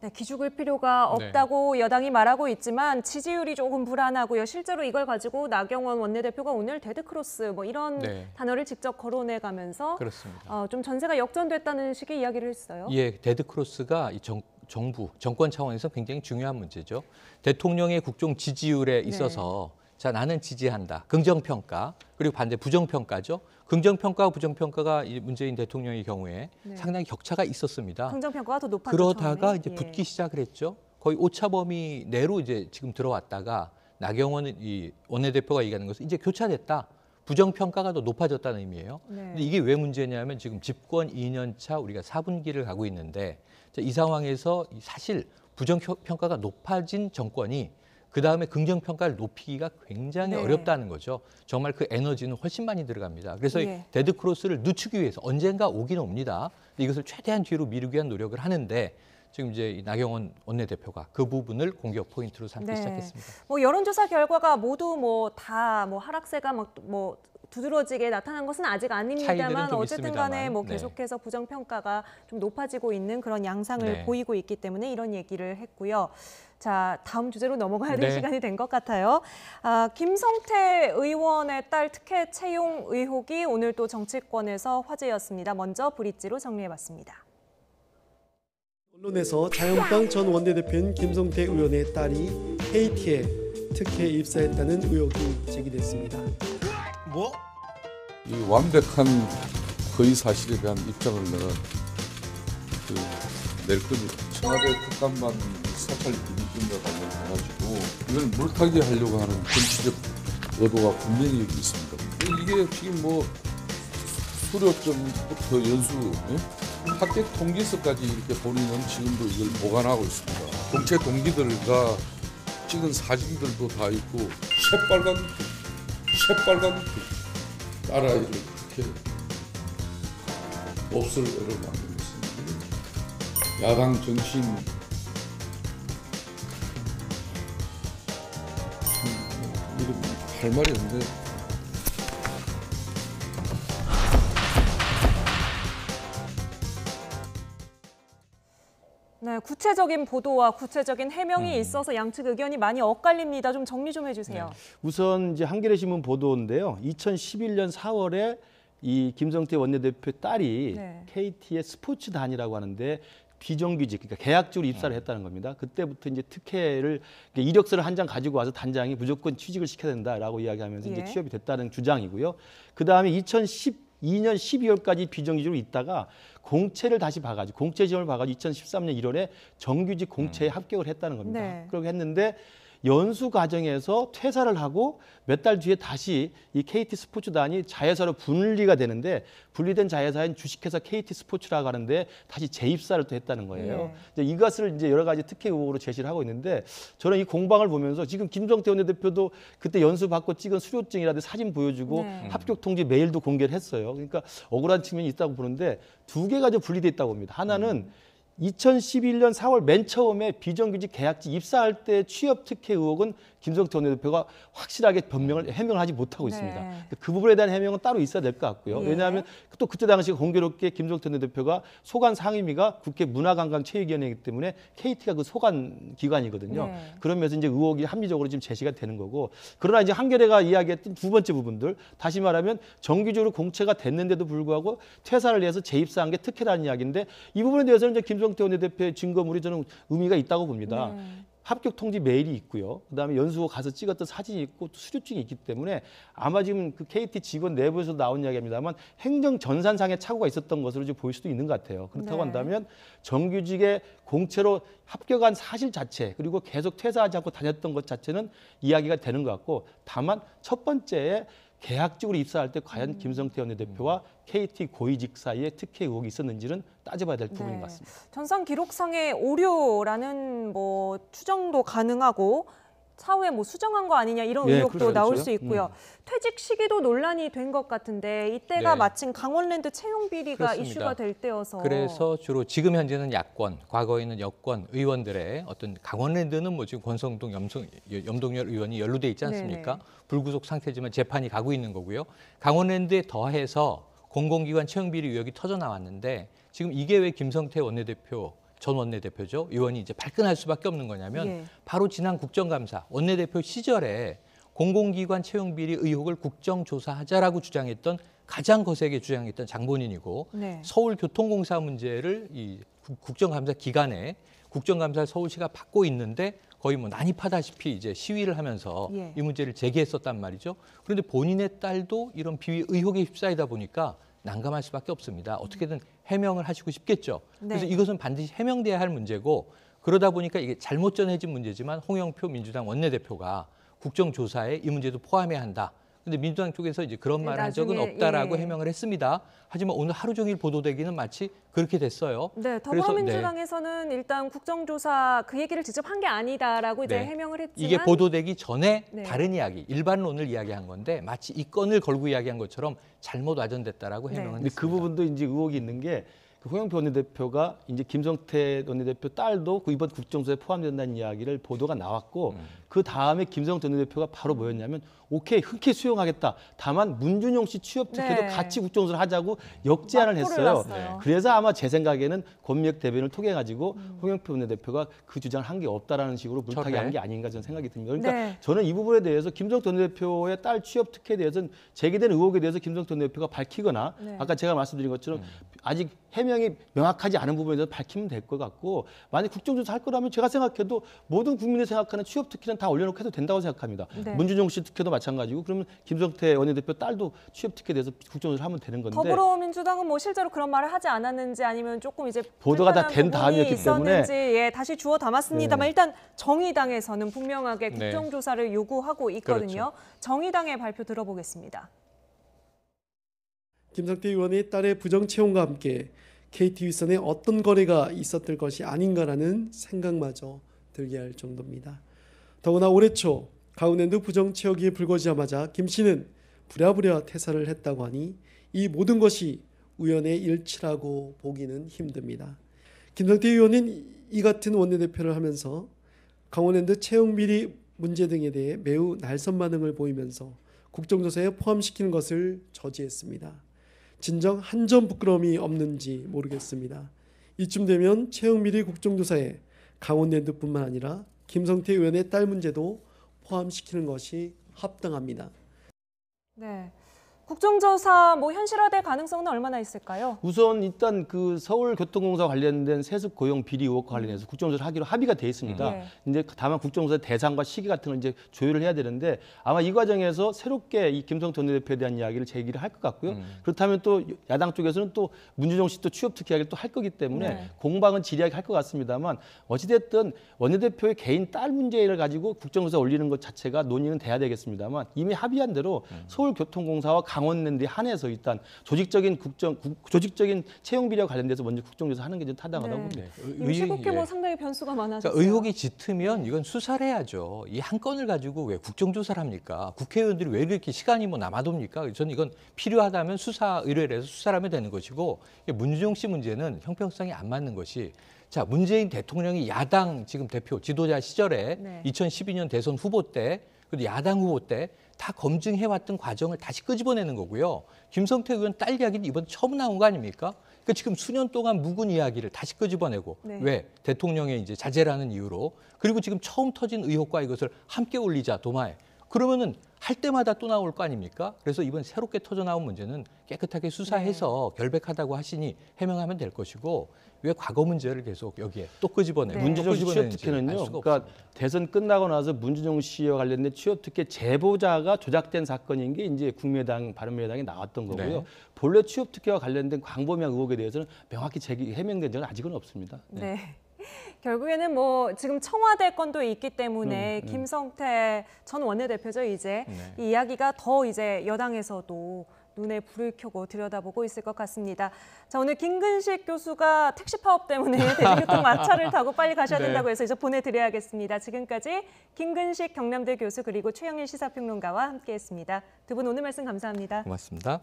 A: 네, 기죽을 필요가 없다고 여당이 말하고 있지만 지지율이 조금 불안하고요. 실제로 이걸 가지고 나경원 원내대표가 오늘 데드크로스 뭐 이런 단어를 직접 거론해가면서 좀 전세가 역전됐다는 식의 이야기를 했어요.
B: 예, 데드크로스가 이 정권 차원에서 굉장히 중요한 문제죠. 대통령의 국정 지지율에 있어서 자, 나는 지지한다. 긍정평가, 그리고 반대 부정평가죠. 긍정평가와 부정평가가 문재인 대통령의 경우에 상당히 격차가 있었습니다.
A: 긍정평가가 더 높았죠.
B: 그러다가
A: 처음에.
B: 이제 붙기 시작을 했죠. 거의 오차 범위 내로 이제 지금 들어왔다가 나경원 이 원내대표가 얘기하는 것은 이제 교차됐다. 부정평가가 더 높아졌다는 의미예요. 근데 이게 왜 문제냐면 지금 집권 2년 차 우리가 4분기를 가고 있는데 이 상황에서 사실 부정평가가 높아진 정권이 그다음에 긍정평가를 높이기가 굉장히 어렵다는 거죠. 정말 그 에너지는 훨씬 많이 들어갑니다. 그래서 데드크로스를 늦추기 위해서 언젠가 오긴 옵니다. 이것을 최대한 뒤로 미루기 위한 노력을 하는데 지금 이제 나경원 원내대표가 그 부분을 공격 포인트로 삼기 시작했습니다.
A: 뭐 여론조사 결과가 모두 다 하락세가 뭐 두드러지게 나타난 것은 아직 아닙니다만 어쨌든 간에 뭐 계속해서 부정평가가 좀 높아지고 있는 그런 양상을 보이고 있기 때문에 이런 얘기를 했고요. 자, 다음 주제로 넘어가야 될 시간이 된 것 같아요. 김성태 의원의 딸 특혜 채용 의혹이 오늘 또 정치권에서 화제였습니다. 먼저 브릿지로 정리해봤습니다.
I: 언론에서 자유한국당 전 원내대표인 김성태 의원의 딸이 KT에 특혜 입사했다는 의혹이 제기됐습니다.
J: 뭐? 이 완벽한 거의 사실에 대한 입장을 낼 겁니다. 청와대 특감반 사찰 비리준다고 해가지고 이걸 물타기 하려고 하는 정치적 의도가 분명히 여기 있습니다. 이게 지금 뭐 수료점부터 연수, 합격 통지서까지 이렇게 본인은 지금도 이걸 보관하고 있습니다. 공채 동기들과 찍은 사진들도 다 있고 새빨간 딸아이를 그렇게 몹쓸 애를 만들고 있습니다. 야당 정치인 이름 할 말이 없는데.
A: 네, 구체적인 보도와 구체적인 해명이 있어서 양측 의견이 많이 엇갈립니다. 좀 정리 좀 해주세요.
E: 네. 우선 이제 한겨레 신문 보도인데요. 2011년 4월에 이 김성태 원내대표 딸이 KT의 스포츠단이라고 하는데 비정규직, 그러니까 계약직으로 입사를 했다는 겁니다. 그때부터 이제 특혜를 이력서를 한 장 가지고 와서 단장이 무조건 취직을 시켜야 된다라고 이야기하면서 이제 취업이 됐다는 주장이고요. 그 다음에 2012년 12월까지 비정규직으로 있다가 공채를 다시 봐가지고 공채 시험을 봐가지고 2013년 1월에 정규직 공채에 합격을 했다는 겁니다.
A: 네.
E: 그렇게 했는데 연수 과정에서 퇴사를 하고 몇 달 뒤에 다시 이 KT 스포츠단이 자회사로 분리가 되는데 분리된 자회사인 주식회사 KT 스포츠라고 하는데 다시 재입사를 또 했다는 거예요. 이제 이것을 이제 여러 가지 특혜 의혹으로 제시를 하고 있는데 저는 이 공방을 보면서 지금 김성태 원내대표도 그때 연수 받고 찍은 수료증이라든지 사진 보여주고 합격 통지 메일도 공개를 했어요. 그러니까 억울한 측면이 있다고 보는데 두 개가 좀 분리돼 있다고 봅니다. 하나는 2011년 4월 맨 처음에 비정규직 계약직 입사할 때 취업 특혜 의혹은 김성태 원내대표가 확실하게 해명을 하지 못하고 있습니다. 그 부분에 대한 해명은 따로 있어야 될 것 같고요. 왜냐하면 또 그때 당시 공교롭게 김성태 원내대표가 소관 상임위가 국회 문화관광체육위원회이기 때문에 KT가 그 소관 기관이거든요. 그러면서 이제 의혹이 합리적으로 지금 제시가 되는 거고, 그러나 이제 한겨레가 이야기했던 두 번째 부분들, 다시 말하면 정규직으로 공채가 됐는데도 불구하고 퇴사를 해서 재입사한 게 특혜라는 이야기인데 이 부분에 대해서는 이제 김성태 원내대표의 증거물이 저는 의미가 있다고 봅니다. 합격 통지 메일이 있고요. 그다음에 연수호 가서 찍었던 사진이 있고 또 수료증이 있기 때문에 아마 지금 그 KT 직원 내부에서 나온 이야기입니다만 행정 전산상의 착오가 있었던 것으로 지금 보일 수도 있는 것 같아요. 그렇다고 한다면 정규직의 공채로 합격한 사실 자체 그리고 계속 퇴사하지 않고 다녔던 것 자체는 이야기가 되는 것 같고, 다만 첫 번째에 계약직으로 입사할 때 과연 김성태 원내대표와 KT 고위직 사이에 특혜 의혹이 있었는지는 따져봐야 될 부분인 것 같습니다.
A: 전산 기록상의 오류라는 뭐 추정도 가능하고 차후에 뭐 수정한 거 아니냐 이런 의혹도
E: 그렇죠.
A: 나올 수 있고요. 퇴직 시기도 논란이 된 것 같은데 이때가 마침 강원랜드 채용 비리가
B: 그렇습니다.
A: 이슈가 될 때여서.
B: 그래서 주로 지금 현재는 야권, 과거에는 여권 의원들의 어떤 강원랜드는 뭐 지금 권성동 염동열 의원이 연루돼 있지 않습니까? 불구속 상태지만 재판이 가고 있는 거고요. 강원랜드에 더해서 공공기관 채용 비리 의혹이 터져 나왔는데 지금 이게 왜 김성태 원내대표 전 원내대표죠. 의원이 이제 발끈할 수밖에 없는 거냐면 바로 지난 국정감사 원내대표 시절에 공공기관 채용 비리 의혹을 국정조사하자라고 주장했던 가장 거세게 주장했던 장본인이고 서울교통공사 문제를 이 국정감사 기간에 국정감사를 서울시가 받고 있는데 거의 뭐 난입하다시피 이제 시위를 하면서 이 문제를 제기했었단 말이죠. 그런데 본인의 딸도 이런 비위 의혹에 휩싸이다 보니까 난감할 수밖에 없습니다. 어떻게든 해명을 하시고 싶겠죠. 그래서 이것은 반드시 해명돼야 할 문제고, 그러다 보니까 이게 잘못 전해진 문제지만 홍영표 민주당 원내대표가 국정조사에 이 문제도 포함해야 한다. 근데 민주당 쪽에서 이제 그런 말을 한 적은 없다라고 해명을 했습니다. 하지만 오늘 하루 종일 보도되기는 마치 그렇게 됐어요.
A: 네, 더불어민주당에서는 일단 국정조사 그 얘기를 직접 한 게 아니다라고 이제 해명을 했지만
B: 이게 보도되기 전에 다른 이야기, 일반론을 이야기한 건데 마치 이 건을 걸고 이야기한 것처럼 잘못 와전됐다라고 해명을 했습니다.
E: 그 부분도 이제 의혹이 있는 게 홍영표 원내대표가 이제 김성태 원내대표 딸도 그 이번 국정조사에 포함된다는 이야기를 보도가 나왔고 그 다음에 김성태 원내대표가 바로 뭐였냐면 오케이 흔쾌히 수용하겠다. 다만 문준용 씨 취업 특혜도
A: 네.
E: 같이 국정조사를 하자고 역제안을 했어요. 그래서 아마 제 생각에는 권미혁 대변인을 통해 가지고 홍영표 원내대표가 그 주장을 한 게 없다라는 식으로 물타기 한 게 아닌가 저는 생각이 듭니다. 그러니까
A: 네.
E: 저는 이 부분에 대해서 김성태 원내대표의 딸 취업 특혜에 대해서는 제기된 의혹에 대해서 김성태 원내대표가 밝히거나
A: 네.
E: 아까 제가 말씀드린 것처럼 아직 해명이 명확하지 않은 부분에 대해서 밝히면 될 것 같고 만약 국정조사 할 거라면 제가 생각해도 모든 국민이 생각하는 취업 특혜는 다 올려놓고 해도 된다고 생각합니다.
A: 네.
E: 문준용 씨 특혜도 마찬가지고 그러면 김성태 원내대표 딸도 취업 특혜에 대해서 국정조사를 하면 되는 건데
A: 더불어민주당은 뭐 실제로 그런 말을 하지 않았는지 아니면 조금 이제
E: 보도가 다 된
A: 불편한 부분이
E: 다음이었기 때문에
A: 있었는지 예, 다시 주워 담았습니다만
E: 네.
A: 일단 정의당에서는 분명하게
B: 네.
A: 국정조사를 요구하고 있거든요.
B: 그렇죠.
A: 정의당의 발표 들어보겠습니다.
I: 김성태 의원의 딸의 부정 채용과 함께 KT 윗선에 어떤 거래가 있었을 것이 아닌가라는 생각마저 들게 할 정도입니다. 더구나 올해 초 강원랜드 부정 채용이 불거지자마자 김 씨는 부랴부랴 퇴사를 했다고 하니 이 모든 것이 우연의 일치라고 보기는 힘듭니다. 김성태 의원은 이 같은 원내대표를 하면서 강원랜드 채용 비리 문제 등에 대해 매우 날선 반응을 보이면서 국정조사에 포함시키는 것을 저지했습니다. 진정 한 점 부끄러움이 없는지 모르겠습니다. 이쯤 되면 채용 비리 국정조사에 강원랜드뿐만 아니라 김성태 의원의 딸 문제도 포함시키는 것이 합당합니다.
A: 네. 국정조사 뭐 현실화될 가능성은 얼마나 있을까요?
E: 우선 일단 그 서울교통공사 관련된 세습 고용 비리 의혹과 관련해서 국정조사를 하기로 합의가 돼 있습니다.
A: 네.
E: 이제 다만 국정조사 대상과 시기 같은 걸 이제 조율을 해야 되는데 아마 이 과정에서 새롭게 이 김성태 원내대표에 대한 이야기를 제기를 할 것 같고요. 그렇다면 또 야당 쪽에서는 또 문준용 씨 또 취업 특혜 이야기를 또 할 거기 때문에
A: 네.
E: 공방은 지리하게 할 것 같습니다만 어찌됐든 원내대표의 개인 딸 문제를 가지고 국정조사 올리는 것 자체가 논의는 돼야 되겠습니다만 이미 합의한 대로 서울교통공사와 강원랜드에 한해서 일단 조직적인 채용 비리와 관련돼서 먼저 국정조사 하는 게 좀 타당하다고 봅니다.
A: 이 시국에 뭐 상당히 변수가 많아졌어요.
B: 그러니까 의혹이 짙으면 이건 수사를 해야죠. 이 한 건을 가지고 왜 국정조사를 합니까? 국회의원들이 왜 이렇게 시간이 뭐 남아돕니까? 저는 이건 필요하다면 수사 의뢰를 해서 수사를 하면 되는 것이고 문준용 씨 문제는 형평성이 안 맞는 것이 자 문재인 대통령이 야당 지금 대표 지도자 시절에
A: 네.
B: 2012년 대선 후보 때 그리고 야당 후보 때 다 검증해왔던 과정을 다시 끄집어내는 거고요. 김성태 의원 딸 이야기는 이번 처음 나온 거 아닙니까? 그러니까 지금 수년 동안 묵은 이야기를 다시 끄집어내고
A: 네.
B: 왜 대통령의 이제 자제라는 이유로 그리고 지금 처음 터진 의혹과 이것을 함께 올리자 도마에 그러면은 할 때마다 또 나올 거 아닙니까? 그래서 이번 새롭게 터져 나온 문제는 깨끗하게 수사해서 결백하다고 하시니 해명하면 될 것이고 왜 과거 문제를 계속 여기에 또 끄집어내고
E: 문준용 씨 취업 특혜는요. 그러니까 대선 끝나고 나서 문준용 씨와 관련된 취업 특혜 제보자가 조작된 사건인 게 이제 국민의당, 바른미래당이 나왔던 거고요.
B: 네.
E: 본래 취업 특혜와 관련된 광범위한 의혹에 대해서는 명확히 해명된 적은 아직은 없습니다.
A: 네. 결국에는 뭐 지금 청와대 건도 있기 때문에 김성태 전 원내대표죠 이제 이 이야기가 더 이제 여당에서도 눈에 불을 켜고 들여다보고 있을 것 같습니다. 자 오늘 김근식 교수가 택시 파업 때문에 대중교통 마차를 타고 빨리 가셔야 된다고 해서 이제 보내드려야겠습니다. 지금까지 김근식 경남대 교수 그리고 최영일 시사평론가와 함께했습니다. 두 분 오늘 말씀 감사합니다.
B: 고맙습니다.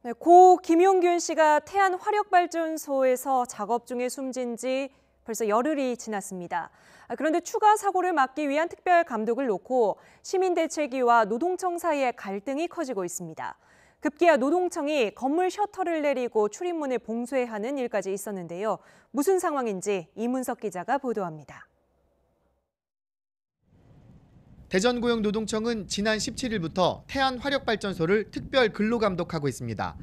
A: 네, 고 김용균 씨가 태안 화력발전소에서 작업 중에 숨진 지 벌써 열흘이 지났습니다. 그런데 추가 사고를 막기 위한 특별 감독을 놓고 시민대책위와 노동청 사이에 갈등이 커지고 있습니다. 급기야 노동청이 건물 셔터를 내리고 출입문을 봉쇄하는 일까지 있었는데요. 무슨 상황인지 이문석 기자가 보도합니다.
K: 대전고용노동청은 지난 17일부터 태안 화력발전소를 특별 근로감독하고 있습니다.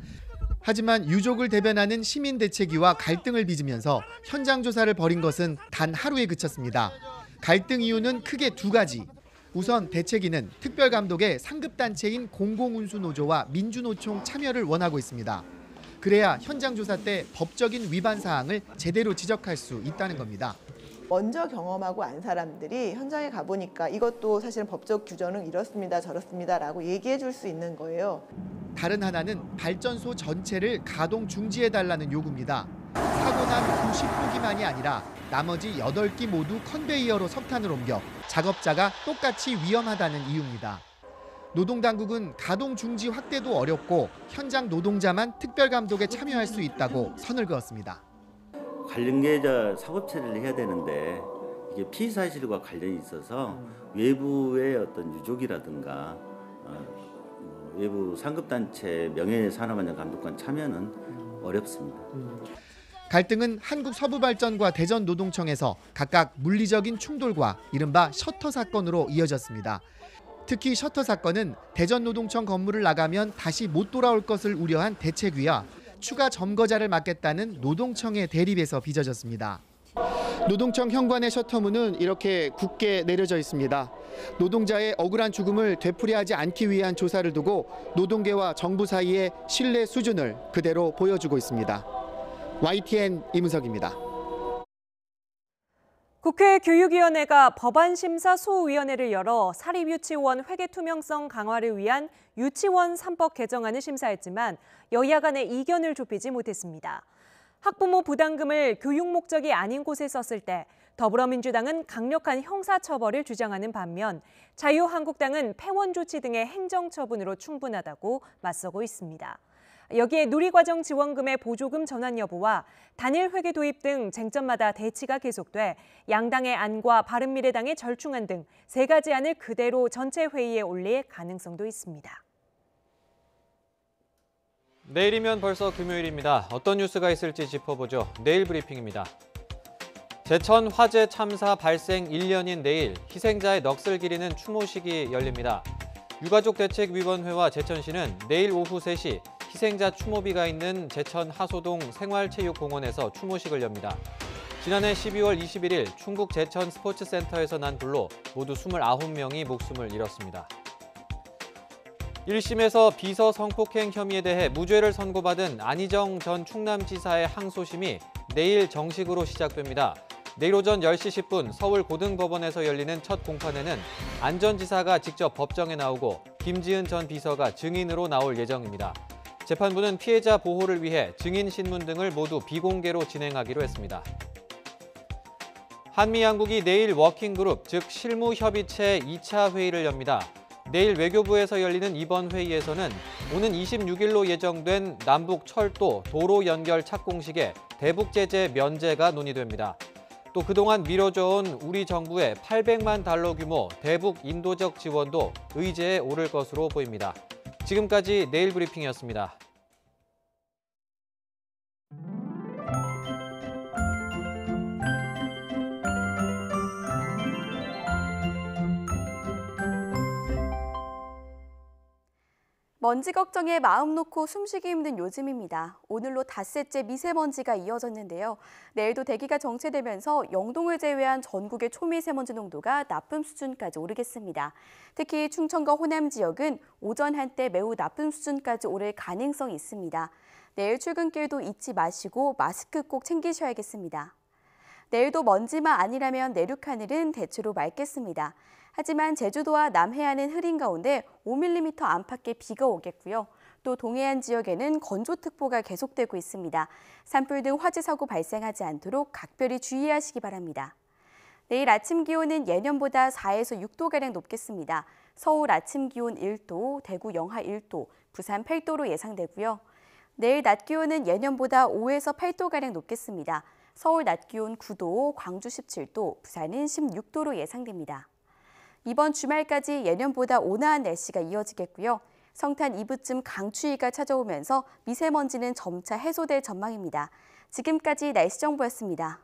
K: 하지만 유족을 대변하는 시민대책위와 갈등을 빚으면서 현장 조사를 벌인 것은 단 하루에 그쳤습니다. 갈등 이유는 크게 두 가지. 우선 대책위는 특별감독에 상급단체인 공공운수노조와 민주노총 참여를 원하고 있습니다. 그래야 현장 조사 때 법적인 위반 사항을 제대로 지적할 수 있다는 겁니다.
L: 먼저 경험하고 안 사람들이 현장에 가보니까 이것도 사실은 법적 규정은 이렇습니다, 저렇습니다라고 얘기해 줄 수 있는 거예요.
K: 다른 하나는 발전소 전체를 가동 중지해달라는 요구입니다. 사고 난 90호기만이 아니라 나머지 8기 모두 컨베이어로 석탄을 옮겨 작업자가 똑같이 위험하다는 이유입니다. 노동당국은 가동 중지 확대도 어렵고 현장 노동자만 특별감독에 참여할 수 있다고 선을 그었습니다.
M: 관련계자 사법 처리를 해야 되는데 이게 피의 사실과 관련이 있어서 외부의 어떤 유족이라든가 외부 상급단체 명예산업안전 감독관 참여는 어렵습니다.
K: 갈등은 한국서부발전과 대전노동청에서 각각 물리적인 충돌과 이른바 셔터 사건으로 이어졌습니다. 특히 셔터 사건은 대전노동청 건물을 나가면 다시 못 돌아올 것을 우려한 대책위와 추가 점거자를 맡겠다는 노동청의 대립에서 빚어졌습니다. 노동청 현관의 셔터문은 이렇게 굳게 내려져 있습니다. 노동자의 억울한 죽음을 되풀이하지 않기 위한 조사를 두고 노동계와 정부 사이의 신뢰 수준을 그대로 보여주고 있습니다. YTN 이문석입니다.
A: 국회 교육위원회가 법안심사 소위원회를 열어 사립유치원 회계 투명성 강화를 위한 유치원 3법 개정안을 심사했지만 여야 간의 이견을 좁히지 못했습니다. 학부모 부담금을 교육 목적이 아닌 곳에 썼을 때 더불어민주당은 강력한 형사처벌을 주장하는 반면 자유한국당은 폐원 조치 등의 행정처분으로 충분하다고 맞서고 있습니다. 여기에 누리과정 지원금의 보조금 전환 여부와 단일 회계 도입 등 쟁점마다 대치가 계속돼 양당의 안과 바른미래당의 절충안 등 3가지 안을 그대로 전체 회의에 올릴 가능성도 있습니다.
N: 내일이면 벌써 금요일입니다. 어떤 뉴스가 있을지 짚어보죠. 내일 브리핑입니다. 제천 화재 참사 발생 1년인 내일 희생자의 넋을 기리는 추모식이 열립니다. 유가족대책위원회와 제천시는 내일 오후 3시 희생자 추모비가 있는 제천 하소동 생활체육공원에서 추모식을 엽니다. 지난해 12월 21일 충북 제천 스포츠센터에서 난 불로 모두 29명이 목숨을 잃었습니다. 1심에서 비서 성폭행 혐의에 대해 무죄를 선고받은 안희정 전 충남지사의 항소심이 내일 정식으로 시작됩니다. 내일 오전 10시 10분 서울 고등법원에서 열리는 첫 공판에는 안 전 지사가 직접 법정에 나오고 김지은 전 비서가 증인으로 나올 예정입니다. 재판부는 피해자 보호를 위해 증인 신문 등을 모두 비공개로 진행하기로 했습니다. 한미양국이 내일 워킹그룹, 즉 실무협의체 2차 회의를 엽니다. 내일 외교부에서 열리는 이번 회의에서는 오는 26일로 예정된 남북 철도, 도로 연결 착공식의 대북 제재 면제가 논의됩니다. 또 그동안 미뤄져온 우리 정부의 800만 달러 규모 대북 인도적 지원도 의제에 오를 것으로 보입니다. 지금까지 내일 브리핑이었습니다.
O: 먼지 걱정에 마음 놓고 숨쉬기 힘든 요즘입니다. 오늘로 닷새째 미세먼지가 이어졌는데요. 내일도 대기가 정체되면서 영동을 제외한 전국의 초미세먼지 농도가 나쁨 수준까지 오르겠습니다. 특히 충청과 호남 지역은 오전 한때 매우 나쁨 수준까지 오를 가능성이 있습니다. 내일 출근길도 잊지 마시고 마스크 꼭 챙기셔야겠습니다. 내일도 먼지만 아니라면 내륙 하늘은 대체로 맑겠습니다. 하지만 제주도와 남해안은 흐린 가운데 5mm 안팎의 비가 오겠고요. 또 동해안 지역에는 건조특보가 계속되고 있습니다. 산불 등 화재 사고 발생하지 않도록 각별히 주의하시기 바랍니다. 내일 아침 기온은 예년보다 4에서 6도가량 높겠습니다. 서울 아침 기온 1도, 대구 영하 1도, 부산 8도로 예상되고요. 내일 낮 기온은 예년보다 5에서 8도가량 높겠습니다. 서울 낮 기온 9도, 광주 17도, 부산은 16도로 예상됩니다. 이번 주말까지 예년보다 온화한 날씨가 이어지겠고요. 성탄 이브쯤 강추위가 찾아오면서 미세먼지는 점차 해소될 전망입니다. 지금까지 날씨 정보였습니다.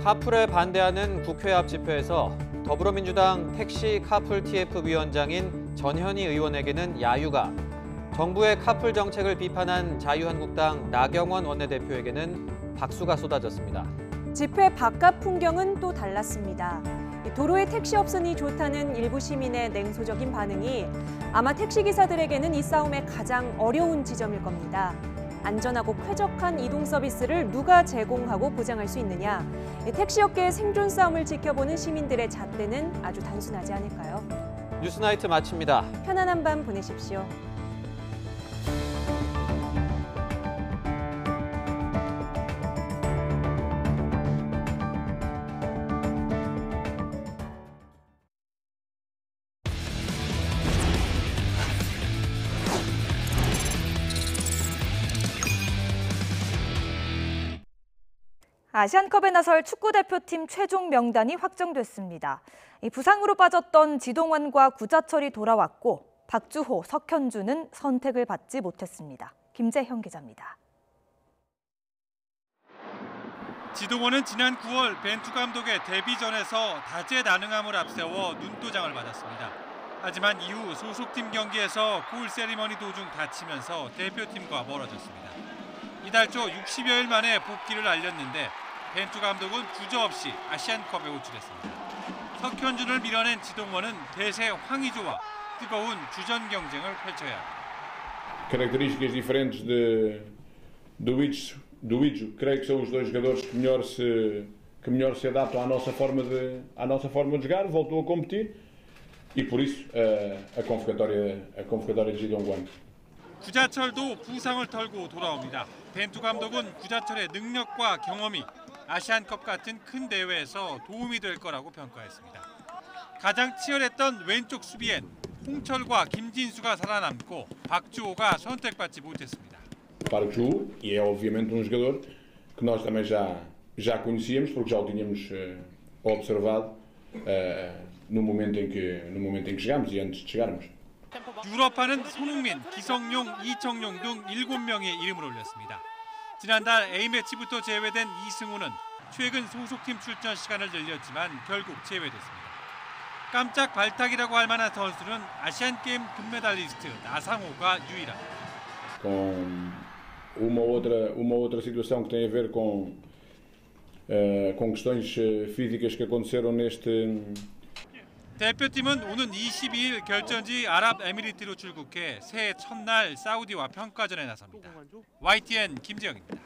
N: 카풀에 반대하는 국회 앞 집회에서 더불어민주당 택시 카풀 TF 위원장인 전현희 의원에게는 야유가, 정부의 카풀 정책을 비판한 자유한국당 나경원 원내대표에게는 박수가 쏟아졌습니다.
A: 집회 바깥 풍경은 또 달랐습니다. 도로에 택시 없으니 좋다는 일부 시민의 냉소적인 반응이 아마 택시기사들에게는 이 싸움의 가장 어려운 지점일 겁니다. 안전하고 쾌적한 이동 서비스를 누가 제공하고 보장할 수 있느냐. 택시업계의 생존 싸움을 지켜보는 시민들의 잣대는 아주 단순하지 않을까요?
N: 뉴스나이트 마칩니다.
A: 편안한 밤 보내십시오.
P: 아시안컵에 나설 축구대표팀 최종 명단이 확정됐습니다. 부상으로 빠졌던 지동원과 구자철이 돌아왔고 박주호, 석현주는 선택을 받지 못했습니다. 김재형 기자입니다.
Q: 지동원은 지난 9월 벤투 감독의 데뷔전에서 다재다능함을 앞세워 눈도장을 맞았습니다. 하지만 이후 소속팀 경기에서 골 세리머니 도중 다치면서 대표팀과 멀어졌습니다. 이달 초 60여일 만에 복귀를 알렸는데 벤투 감독은 주저없이 아시안컵에 호출했습니다. 석현준을 밀어낸 지동원은 대세 황의조와 뜨거운 주전 경쟁을 펼쳐야 합니다.
R: Características diferentes do Idzo, creio que são os dois jogadores que melhor se adaptam à nossa forma de jogar. Voltou a competir e por isso a convocatória de Zidane.
Q: 구자철도 부상을 털고 돌아옵니다. 벤투 감독은 구자철의 능력과 경험이 아시안컵 같은 큰 대회에서 도움이 될 거라고 평가했습니다. 가장 치열했던 왼쪽 수비엔 홍철과 김진수가 살아남고 박주호가 선택받지 못했습니다.
R: Para o Ju, e é obviamente jogador que nós também já conhecíamos porque já o tínhamos observado no momento em que chegámos e antes de chegarmos.
Q: 유럽파는 손흥민, 기성용, 이청용 등 7명의 이름을 올렸습니다. 지난달 A매치부터 제외된 이승우는 최근 소속팀 출전 시간을 늘렸지만 결국 제외됐습니다. 깜짝 발탁이라고 할 만한 선수는 아시안게임 금메달리스트 나상호가 유일합니다.
R: Com uma outra situação que tem a ver com questões físicas que aconteceram neste.
Q: 대표팀은 오는 22일 결전지 아랍에미리트로 출국해 새해 첫날 사우디와 평가전에 나섭니다. YTN 김재영입니다.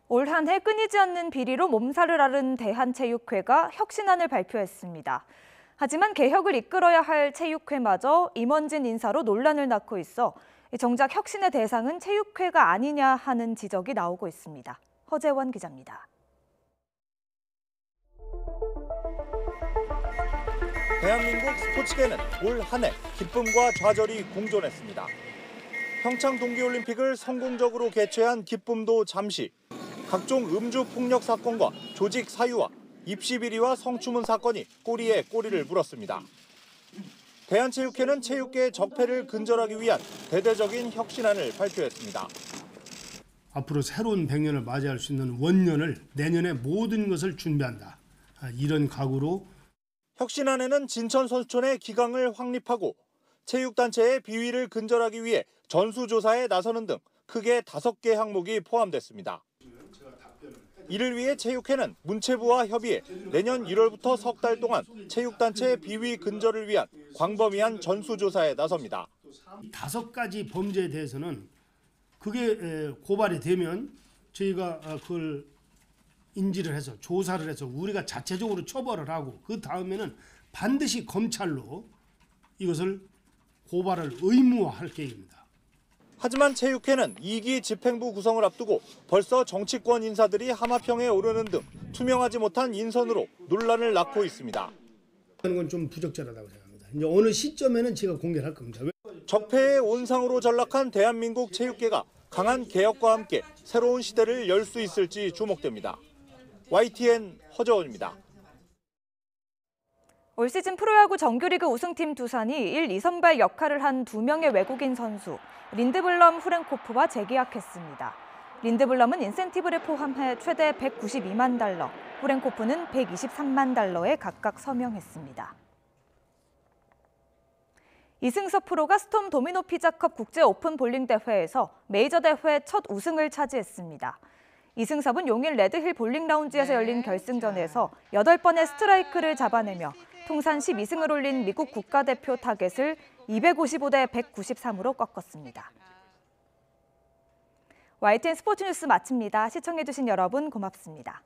P: 올 한 해 끊이지 않는 비리로 몸살을 앓은 대한체육회가 혁신안을 발표했습니다. 하지만 개혁을 이끌어야 할 체육회마저 임원진 인사로 논란을 낳고 있어 정작 혁신의 대상은 체육회가 아니냐 하는 지적이 나오고 있습니다. 허재원 기자입니다.
S: 대한민국 스포츠계는 올 한 해 기쁨과 좌절이 공존했습니다. 평창 동계올림픽을 성공적으로 개최한 기쁨도 잠시, 각종 음주 폭력 사건과 조직 사유와 입시 비리와 성추문 사건이 꼬리에 꼬리를 물었습니다. 대한체육회는 체육계의 적폐를 근절하기 위한 대대적인 혁신안을 발표했습니다.
T: 앞으로 새로운 100년을 맞이할 수 있는 원년을 내년에 모든 것을 준비한다. 이런 각오로
S: 혁신안에는 진천 선수촌의 기강을 확립하고 체육단체의 비위를 근절하기 위해 전수조사에 나서는 등 크게 5개 항목이 포함됐습니다. 이를 위해 체육회는 문체부와 협의해 내년 1월부터 석 달 동안 체육단체 비위 근절을 위한 광범위한 전수조사에 나섭니다.
T: 5가지 범죄에 대해서는 그게 고발이 되면 저희가 그걸 인지를 해서 조사를 해서 우리가 자체적으로 처벌을 하고 그 다음에는 반드시 검찰로 이것을 고발을 의무화할 계획입니다.
S: 하지만 체육회는 2기 집행부 구성을 앞두고 벌써 정치권 인사들이 하마평에 오르는 등 투명하지 못한 인선으로 논란을 낳고 있습니다.
T: 그건 좀 부적절하다고 생각합니다. 이제 어느 시점에는 제가 공개를 할 겁니다.
S: 적폐의 온상으로 전락한 대한민국 체육계가 강한 개혁과 함께 새로운 시대를 열 수 있을지 주목됩니다. YTN 허재원입니다.
P: 올 시즌 프로야구 정규리그 우승팀 두산이 1, 2선발 역할을 한 2명의 외국인 선수 린드블럼, 후렌코프와 재계약했습니다. 린드블럼은 인센티브를 포함해 최대 $192만, 후렌코프는 $123만 각각 서명했습니다. 이승섭 프로가 스톰 도미노 피자컵 국제 오픈 볼링 대회에서 메이저 대회 첫 우승을 차지했습니다. 이승섭은 용인 레드힐 볼링 라운지에서 열린 결승전에서 8번의 스트라이크를 잡아내며 통산 12승을 올린 미국 국가대표 타겟을 255대 193으로 꺾었습니다. YTN 스포츠 뉴스 마칩니다. 시청해주신 여러분 고맙습니다.